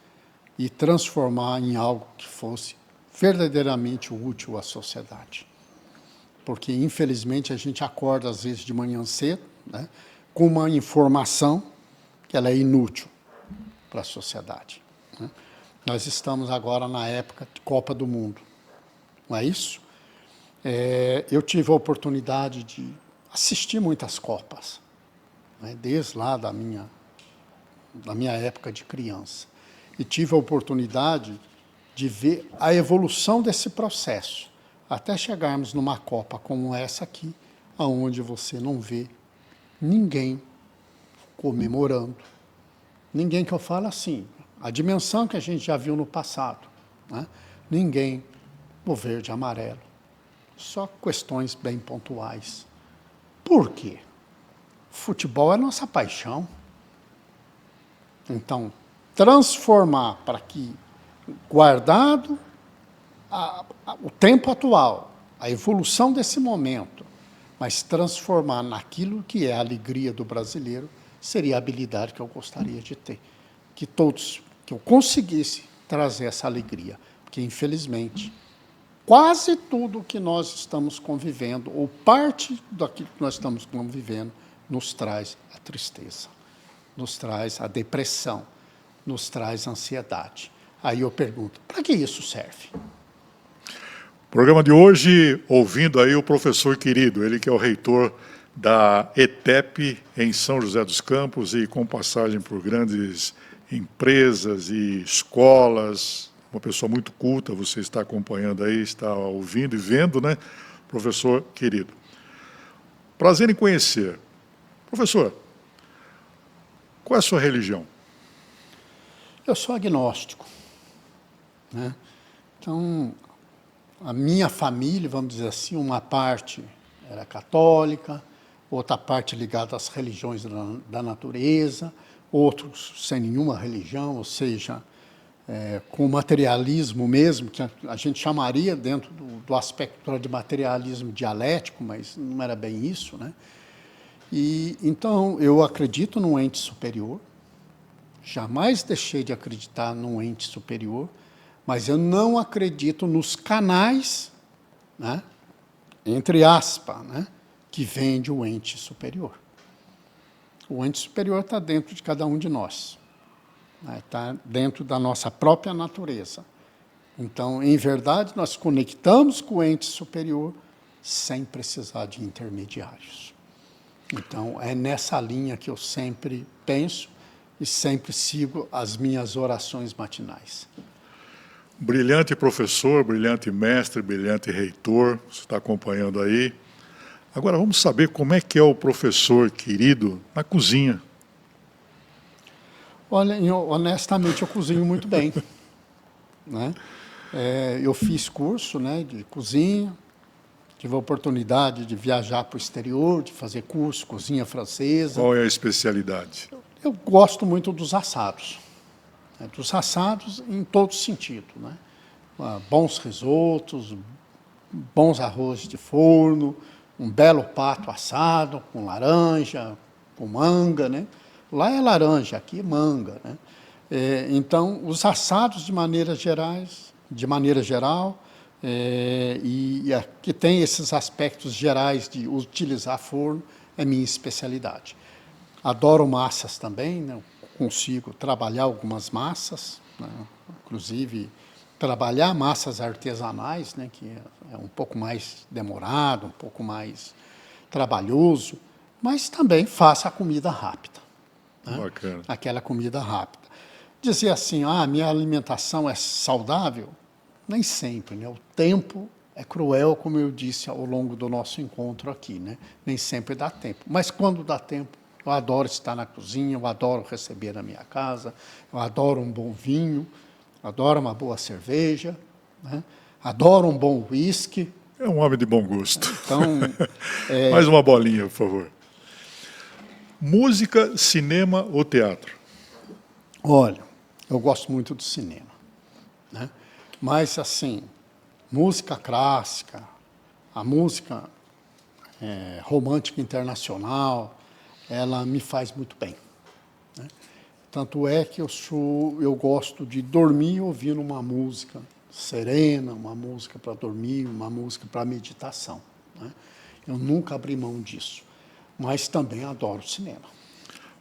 e transformar em algo que fosse verdadeiramente útil à sociedade. Porque, infelizmente, a gente acorda, às vezes, de manhã cedo, né, com uma informação que ela é inútil para a sociedade, né? Nós estamos agora na época de Copa do Mundo, não é isso? Eu tive a oportunidade de assistir muitas Copas, né, desde lá da minha época de criança. E tive a oportunidade de ver a evolução desse processo, até chegarmos numa Copa como essa aqui, onde você não vê ninguém comemorando. Ninguém, que eu falo assim, a dimensão que a gente já viu no passado, né? Ninguém no verde e amarelo. Só questões bem pontuais. Por quê? Futebol é nossa paixão. Então, transformar para que, guardado o tempo atual, a evolução desse momento, mas transformar naquilo que é a alegria do brasileiro, seria a habilidade que eu gostaria de ter. Que eu conseguisse trazer essa alegria. Porque, infelizmente, quase tudo que nós estamos convivendo, ou parte daquilo que nós estamos convivendo, nos traz a tristeza, nos traz a depressão, nos traz a ansiedade. Aí eu pergunto, para que isso serve? Programa de hoje, ouvindo aí o professor Querido, ele que é o reitor da ETEP em São José dos Campos e com passagem por grandes empresas e escolas, uma pessoa muito culta, você está acompanhando aí, está ouvindo e vendo, né? Professor Querido. Prazer em conhecer. Professor, qual é a sua religião? Eu sou agnóstico, né? Então, a minha família, vamos dizer assim, uma parte era católica, outra parte ligada às religiões da natureza, outros sem nenhuma religião, ou seja, com materialismo mesmo, que a gente chamaria dentro do aspecto de materialismo dialético, mas não era bem isso, né? E então eu acredito num ente superior, jamais deixei de acreditar num ente superior, mas eu não acredito nos canais, né, entre aspas, né, que vem de um ente superior. O ente superior está dentro de cada um de nós, né, está dentro da nossa própria natureza. Então, em verdade, nós conectamos com o ente superior sem precisar de intermediários. Então, é nessa linha que eu sempre penso e sempre sigo as minhas orações matinais. Brilhante professor, brilhante mestre, brilhante reitor, você está acompanhando aí. Agora vamos saber como é que é o professor querido na cozinha. Olha, honestamente, eu cozinho muito bem, né? Eu fiz curso, né, de cozinha, tive a oportunidade de viajar para o exterior, de fazer curso, cozinha francesa. Qual é a especialidade? Eu gosto muito dos assados, né, dos assados em todo sentido, né? Bons risotos, bons arroz de forno, um belo pato assado com laranja, com manga, né? Lá é laranja, aqui é manga, né? Então, os assados de maneira geral, e que tem esses aspectos gerais de utilizar forno, é minha especialidade. Adoro massas também, né? Consigo trabalhar algumas massas, né? Inclusive trabalhar massas artesanais, né? Que é um pouco mais demorado, um pouco mais trabalhoso, mas também faço a comida rápida, né? Bacana. Aquela comida rápida. Dizer assim, minha alimentação é saudável? Nem sempre, né? O tempo é cruel, como eu disse ao longo do nosso encontro aqui, né? Nem sempre dá tempo. Mas quando dá tempo, eu adoro estar na cozinha, eu adoro receber na minha casa, eu adoro um bom vinho, adoro uma boa cerveja, né? Adoro um bom whisky. É um homem de bom gosto. Então, Mais uma bolinha, por favor. Música, cinema ou teatro? olha, eu gosto muito do cinema, né? Mas, assim, música clássica, a música romântica internacional, ela me faz muito bem, né? Tanto é que eu gosto de dormir ouvindo uma música serena, uma música para dormir, uma música para meditação, né? Eu nunca abri mão disso, mas também adoro cinema.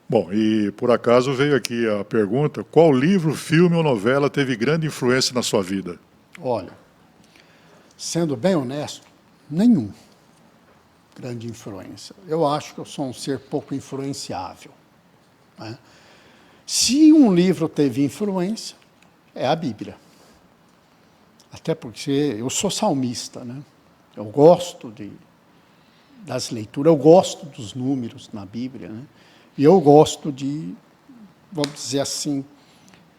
Bom, e por acaso veio aqui a pergunta, qual livro, filme ou novela teve grande influência na sua vida? Olha, sendo bem honesto, nenhum grande influência. Eu acho que eu sou um ser pouco influenciável, né? Se um livro teve influência, é a Bíblia. Até porque eu sou salmista, né? Eu gosto das leituras, eu gosto dos números na Bíblia, né? E eu gosto de, vamos dizer assim,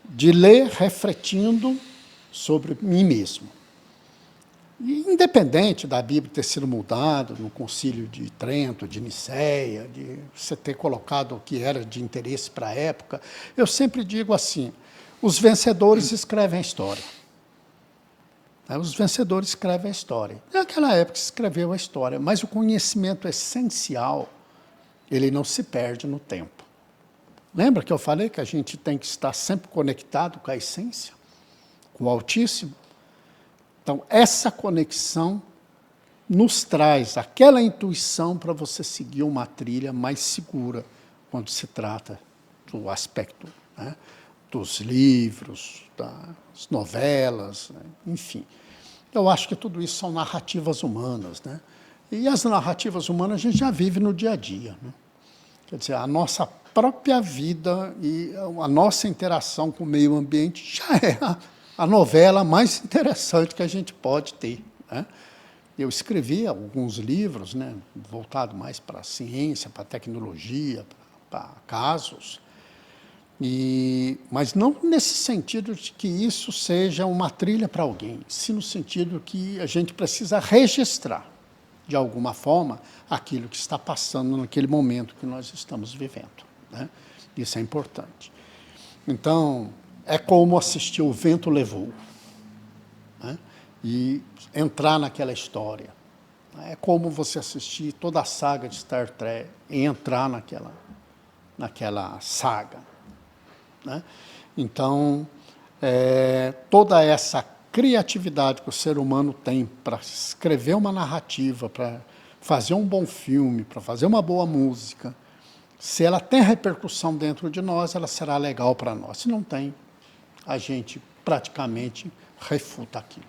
de ler refletindo sobre mim mesmo. E independente da Bíblia ter sido mudada no Concílio de Trento, de Nicéia, de você ter colocado o que era de interesse para a época, eu sempre digo assim, os vencedores escrevem a história. Os vencedores escrevem a história. Naquela época se escreveu a história, mas o conhecimento essencial, ele não se perde no tempo. Lembra que eu falei que a gente tem que estar sempre conectado com a essência, com o Altíssimo? Então, essa conexão nos traz aquela intuição para você seguir uma trilha mais segura quando se trata do aspecto, né, dos livros, das novelas, né, enfim. Eu acho que tudo isso são narrativas humanas, né? E as narrativas humanas a gente já vive no dia a dia, né? Quer dizer, a nossa própria vida e a nossa interação com o meio ambiente já é a novela mais interessante que a gente pode ter, né? Eu escrevi alguns livros, né, voltados mais para a ciência, para a tecnologia, para casos, mas não nesse sentido de que isso seja uma trilha para alguém, sim no sentido que a gente precisa registrar, de alguma forma, aquilo que está passando naquele momento que nós estamos vivendo, né? Isso é importante. Então, é como assistir O Vento Levou, né? E entrar naquela história. É como você assistir toda a saga de Star Trek e entrar naquela saga. né? Então, toda essa criatividade que o ser humano tem para escrever uma narrativa, para fazer um bom filme, para fazer uma boa música, se ela tem repercussão dentro de nós, ela será legal para nós. Se não tem, a gente praticamente refuta aquilo.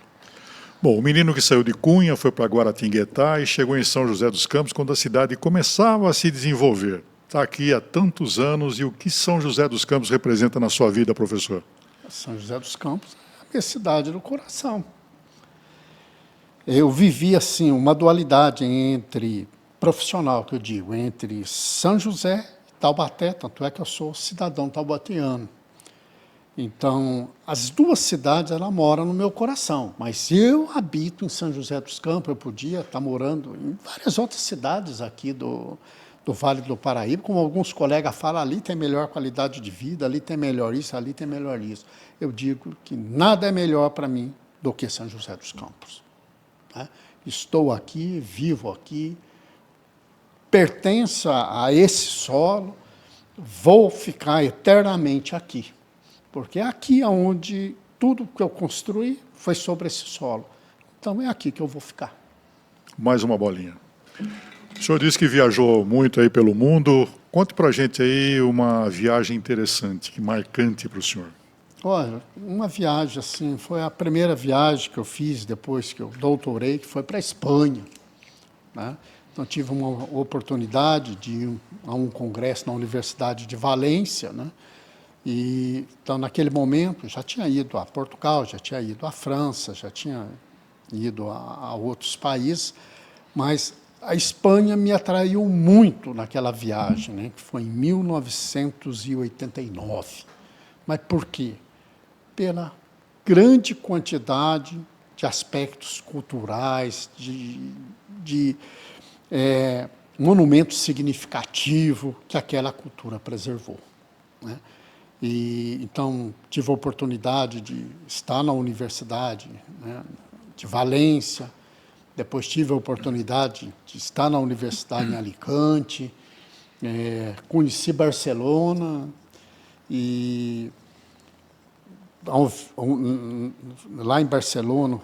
Bom, o menino que saiu de Cunha foi para Guaratinguetá e chegou em São José dos Campos quando a cidade começava a se desenvolver. Está aqui há tantos anos e o que São José dos Campos representa na sua vida, professor? São José dos Campos é a minha cidade do coração. Eu vivi, assim, uma dualidade entre, profissional que eu digo, entre São José e Taubaté, tanto é que eu sou cidadão taubatiano. Então, as duas cidades, ela moram no meu coração, mas eu habito em São José dos Campos, eu podia estar morando em várias outras cidades aqui do Vale do Paraíba, como alguns colegas falam, ali tem melhor qualidade de vida, ali tem melhor isso, ali tem melhor isso. Eu digo que nada é melhor para mim do que São José dos Campos. Né? Estou aqui, vivo aqui, pertenço a esse solo, vou ficar eternamente aqui. Porque é aqui onde tudo que eu construí foi sobre esse solo. Então, é aqui que eu vou ficar. Mais uma bolinha. O senhor disse que viajou muito aí pelo mundo. Conte para a gente aí uma viagem interessante, marcante para o senhor. Olha, uma viagem assim, foi a primeira viagem que eu fiz depois que eu doutorei, que foi para a Espanha. Né? Então, tive uma oportunidade de ir a um congresso na Universidade de Valência, né? E, então, naquele momento, já tinha ido a Portugal, já tinha ido à França, já tinha ido a outros países, mas a Espanha me atraiu muito naquela viagem, né, que foi em 1989. Mas por quê? Pela grande quantidade de aspectos culturais, de monumentos significativos que aquela cultura preservou, né? E, então, tive a oportunidade de estar na Universidade, né, de Valência, depois tive a oportunidade de estar na Universidade em Alicante, conheci Barcelona e lá em Barcelona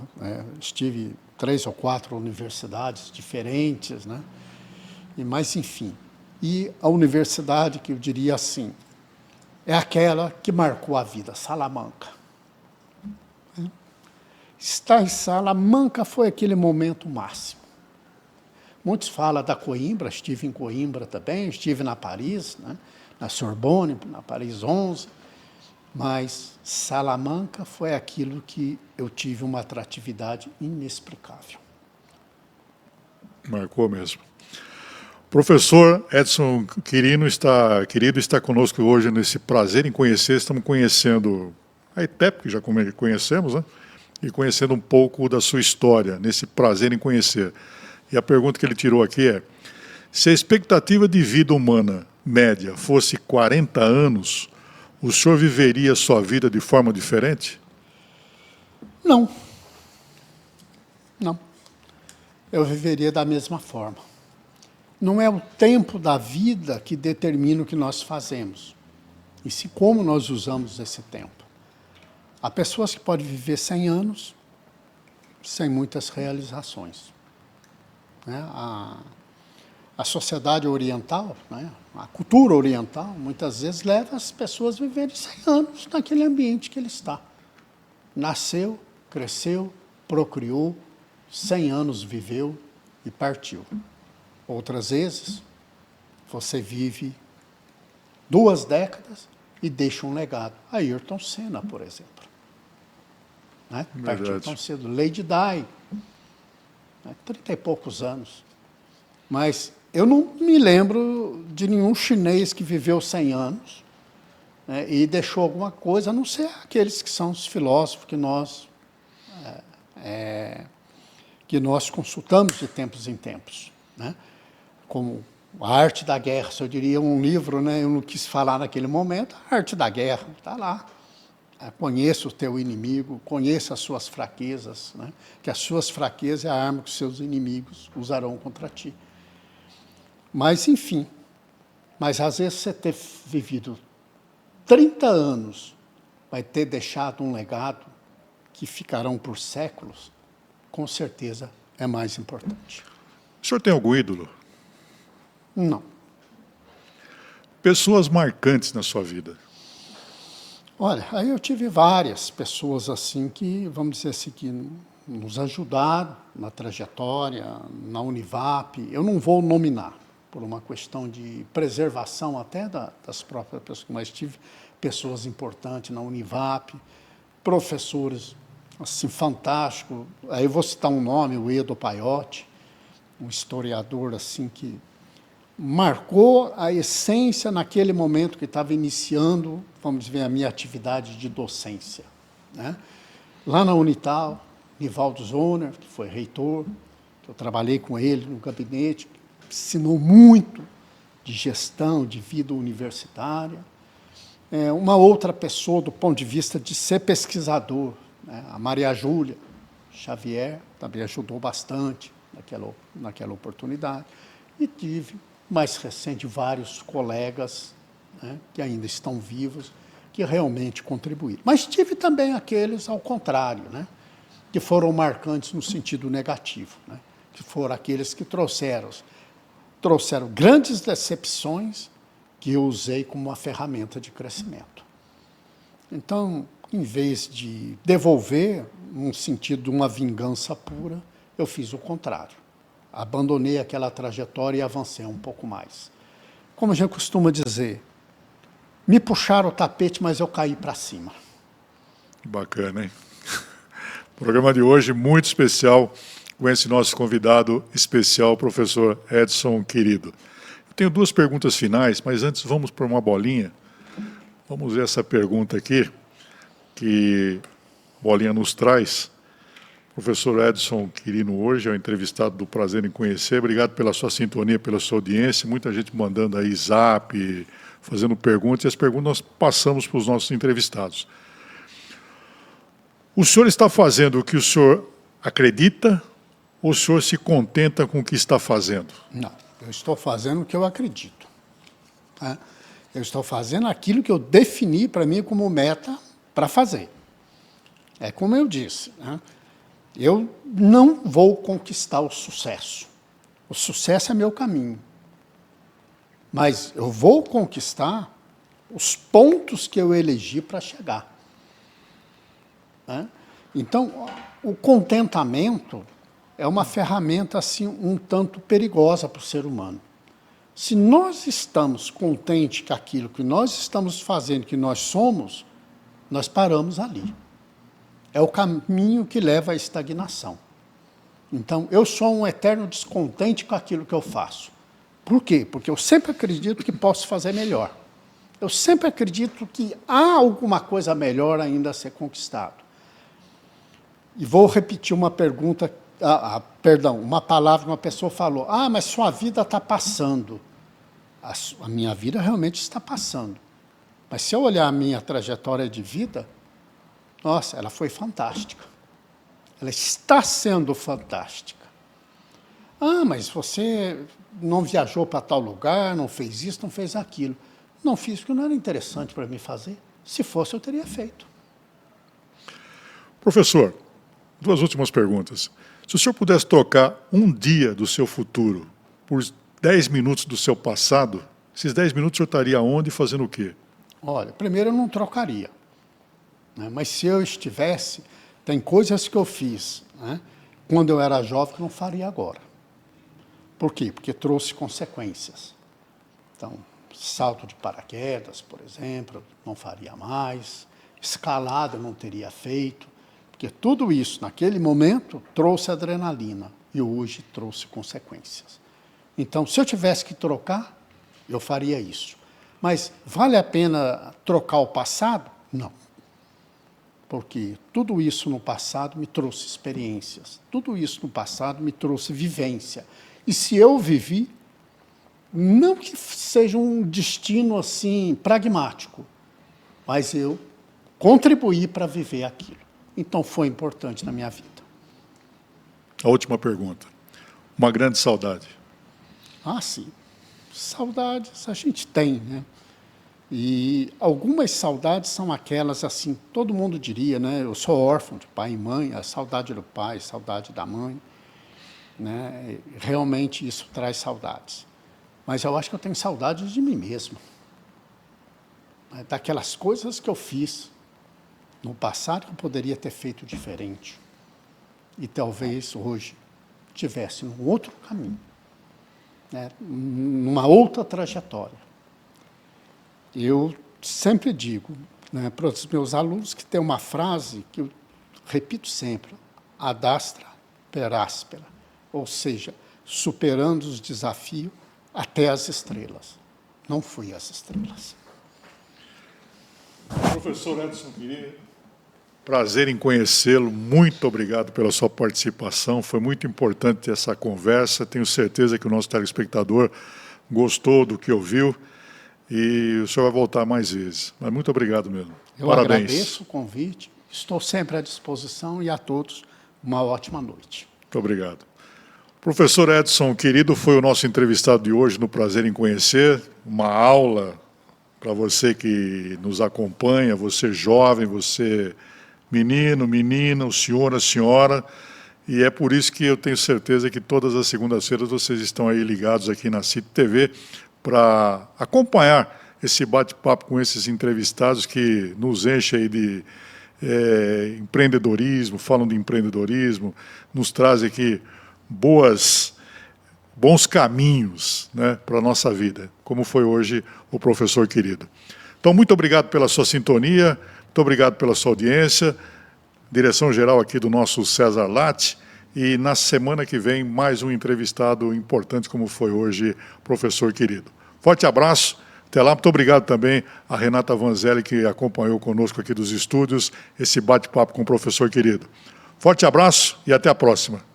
estive 3 ou 4 universidades diferentes, né? Mas, enfim, e a universidade que eu diria assim, é aquela que marcou a vida, Salamanca. Estar em Salamanca foi aquele momento máximo. Muitos falam da Coimbra, estive em Coimbra também, estive na Paris, né, na Sorbonne, na Paris 11, mas Salamanca foi aquilo que eu tive uma atratividade inexplicável. Marcou mesmo. Professor Edson querido está conosco hoje nesse prazer em conhecer. Estamos conhecendo a ITEP, que já conhecemos, né? E conhecendo um pouco da sua história, nesse prazer em conhecer. E a pergunta que ele tirou aqui é, se a expectativa de vida humana média fosse 40 anos, o senhor viveria a sua vida de forma diferente? Não. Não. Eu viveria da mesma forma. Não é o tempo da vida que determina o que nós fazemos, e sim como nós usamos esse tempo. Há pessoas que podem viver 100 anos sem muitas realizações. Né? A sociedade oriental, né? A cultura oriental, muitas vezes leva as pessoas a viverem 100 anos naquele ambiente que ele está. Nasceu, cresceu, procriou, 100 anos viveu e partiu. Outras vezes, você vive 2 décadas e deixa um legado. Ayrton Senna, por exemplo. Né? Partiu tão cedo. Lady Di, né? 30 e poucos anos. Mas eu não me lembro de nenhum chinês que viveu 100 anos, né, e deixou alguma coisa, a não ser aqueles que são os filósofos que nós consultamos de tempos em tempos, né? Como A Arte da Guerra, se eu diria um livro, né, eu não quis falar naquele momento, A Arte da Guerra, está lá. Conheça o teu inimigo, conheça as suas fraquezas, né, que as suas fraquezas é a arma que os seus inimigos usarão contra ti. Mas, enfim, mas às vezes você ter vivido 30 anos vai ter deixado um legado que ficarão por séculos, com certeza é mais importante. O senhor tem algum ídolo? Não. Pessoas marcantes na sua vida? Olha, aí eu tive várias pessoas assim que, vamos dizer assim, que nos ajudaram na trajetória, na Univap. Eu não vou nominar, por uma questão de preservação até das próprias pessoas, mas tive pessoas importantes na Univap, professores assim, fantásticos. Aí eu vou citar um nome, o Edo Paiotti, um historiador assim que marcou a essência naquele momento que estava iniciando, vamos ver, a minha atividade de docência, né? Lá na Unital, Nivaldo Zoner, que foi reitor, que eu trabalhei com ele no gabinete, ensinou muito de gestão, de vida universitária. Uma outra pessoa do ponto de vista de ser pesquisador, né? A Maria Júlia Xavier, também ajudou bastante naquela oportunidade. E tive, mais recente, vários colegas, né, que ainda estão vivos, que realmente contribuíram. Mas tive também aqueles ao contrário, né, que foram marcantes no sentido negativo, né, que foram aqueles que trouxeram grandes decepções que eu usei como uma ferramenta de crescimento. Então, em vez de devolver, no sentido de uma vingança pura, eu fiz o contrário. Abandonei aquela trajetória e avancei um pouco mais. Como a gente costuma dizer, me puxaram o tapete, mas eu caí para cima. Bacana, hein? O programa de hoje muito especial com esse nosso convidado especial, o professor Edson Querido. Eu tenho duas perguntas finais, mas antes vamos para uma bolinha. Vamos ver essa pergunta aqui, que a bolinha nos traz. O professor Edson Quirino hoje é o entrevistado do Prazer em Conhecer. Obrigado pela sua sintonia, pela sua audiência. Muita gente mandando aí zap, fazendo perguntas, e as perguntas nós passamos para os nossos entrevistados. O senhor está fazendo o que o senhor acredita ou o senhor se contenta com o que está fazendo? Não, eu estou fazendo o que eu acredito, né? Eu estou fazendo aquilo que eu defini para mim como meta para fazer. É como eu disse, né? Eu não vou conquistar o sucesso. O sucesso é meu caminho. Mas eu vou conquistar os pontos que eu elegi para chegar, né? Então, o contentamento é uma ferramenta assim, um tanto perigosa para o ser humano. Se nós estamos contentes com aquilo que nós estamos fazendo, que nós somos, nós paramos ali. É o caminho que leva à estagnação. Então, eu sou um eterno descontente com aquilo que eu faço. Por quê? Porque eu sempre acredito que posso fazer melhor. Eu sempre acredito que há alguma coisa melhor ainda a ser conquistado. E vou repetir uma pergunta, uma palavra que uma pessoa falou. Ah, mas sua vida está passando. A minha vida realmente está passando. Mas se eu olhar a minha trajetória de vida, nossa, ela foi fantástica. Ela está sendo fantástica. Ah, mas você não viajou para tal lugar, não fez isso, não fez aquilo. Não fiz porque não era interessante para mim fazer. Se fosse, eu teria feito. Professor, duas últimas perguntas. Se o senhor pudesse trocar um dia do seu futuro por 10 minutos do seu passado, esses 10 minutos o senhor estaria onde e fazendo o quê? Olha, primeiro eu não trocaria, né? Mas se eu estivesse, tem coisas que eu fiz, né, quando eu era jovem que eu não faria agora. Por quê? Porque trouxe consequências. Então, salto de paraquedas, por exemplo, eu não faria mais. Escalada eu não teria feito. Porque tudo isso, naquele momento, trouxe adrenalina e hoje trouxe consequências. Então, se eu tivesse que trocar, eu faria isso. Mas vale a pena trocar o passado? Não. Porque tudo isso no passado me trouxe experiências. Tudo isso no passado me trouxe vivência. E se eu vivi, não que seja um destino assim pragmático, mas eu contribuí para viver aquilo. Então, foi importante na minha vida. A última pergunta. Uma grande saudade. Ah, sim. Saudades a gente tem, né? E algumas saudades são aquelas, assim, todo mundo diria, né? Eu sou órfão de pai e mãe, a saudade do pai, a saudade da mãe, né? Realmente isso traz saudades. Mas eu acho que eu tenho saudades de mim mesmo, né? Daquelas coisas que eu fiz no passado que eu poderia ter feito diferente. E talvez hoje tivesse um outro caminho, né? Numa outra trajetória. Eu sempre digo, né, para os meus alunos que tem uma frase que eu repito sempre, ad astra per aspera, ou seja, superando os desafios até as estrelas. Não fui às estrelas. Professor Edson Quirido, prazer em conhecê-lo, muito obrigado pela sua participação, foi muito importante essa conversa, tenho certeza que o nosso telespectador gostou do que ouviu, e o senhor vai voltar mais vezes. Mas muito obrigado mesmo. Eu Parabéns. agradeço o convite, estou sempre à disposição e a todos uma ótima noite. Muito obrigado. O professor Edson Quirido foi o nosso entrevistado de hoje no Prazer em Conhecer, uma aula para você que nos acompanha, você jovem, você menino, menina, o senhor, a senhora, e é por isso que eu tenho certeza que todas as segundas-feiras vocês estão aí ligados aqui na CIT TV, para acompanhar esse bate-papo com esses entrevistados que nos enchem aí de empreendedorismo, falam de empreendedorismo, nos trazem aqui bons caminhos, né, para a nossa vida, como foi hoje o professor Quirido. Então, muito obrigado pela sua sintonia, muito obrigado pela sua audiência, direção geral aqui do nosso César Latti, e na semana que vem, mais um entrevistado importante, como foi hoje o professor Quirido. Forte abraço, até lá. Muito obrigado também a Renata Vanzelli, que acompanhou conosco aqui dos estúdios, esse bate-papo com o professor Quirido. Forte abraço e até a próxima.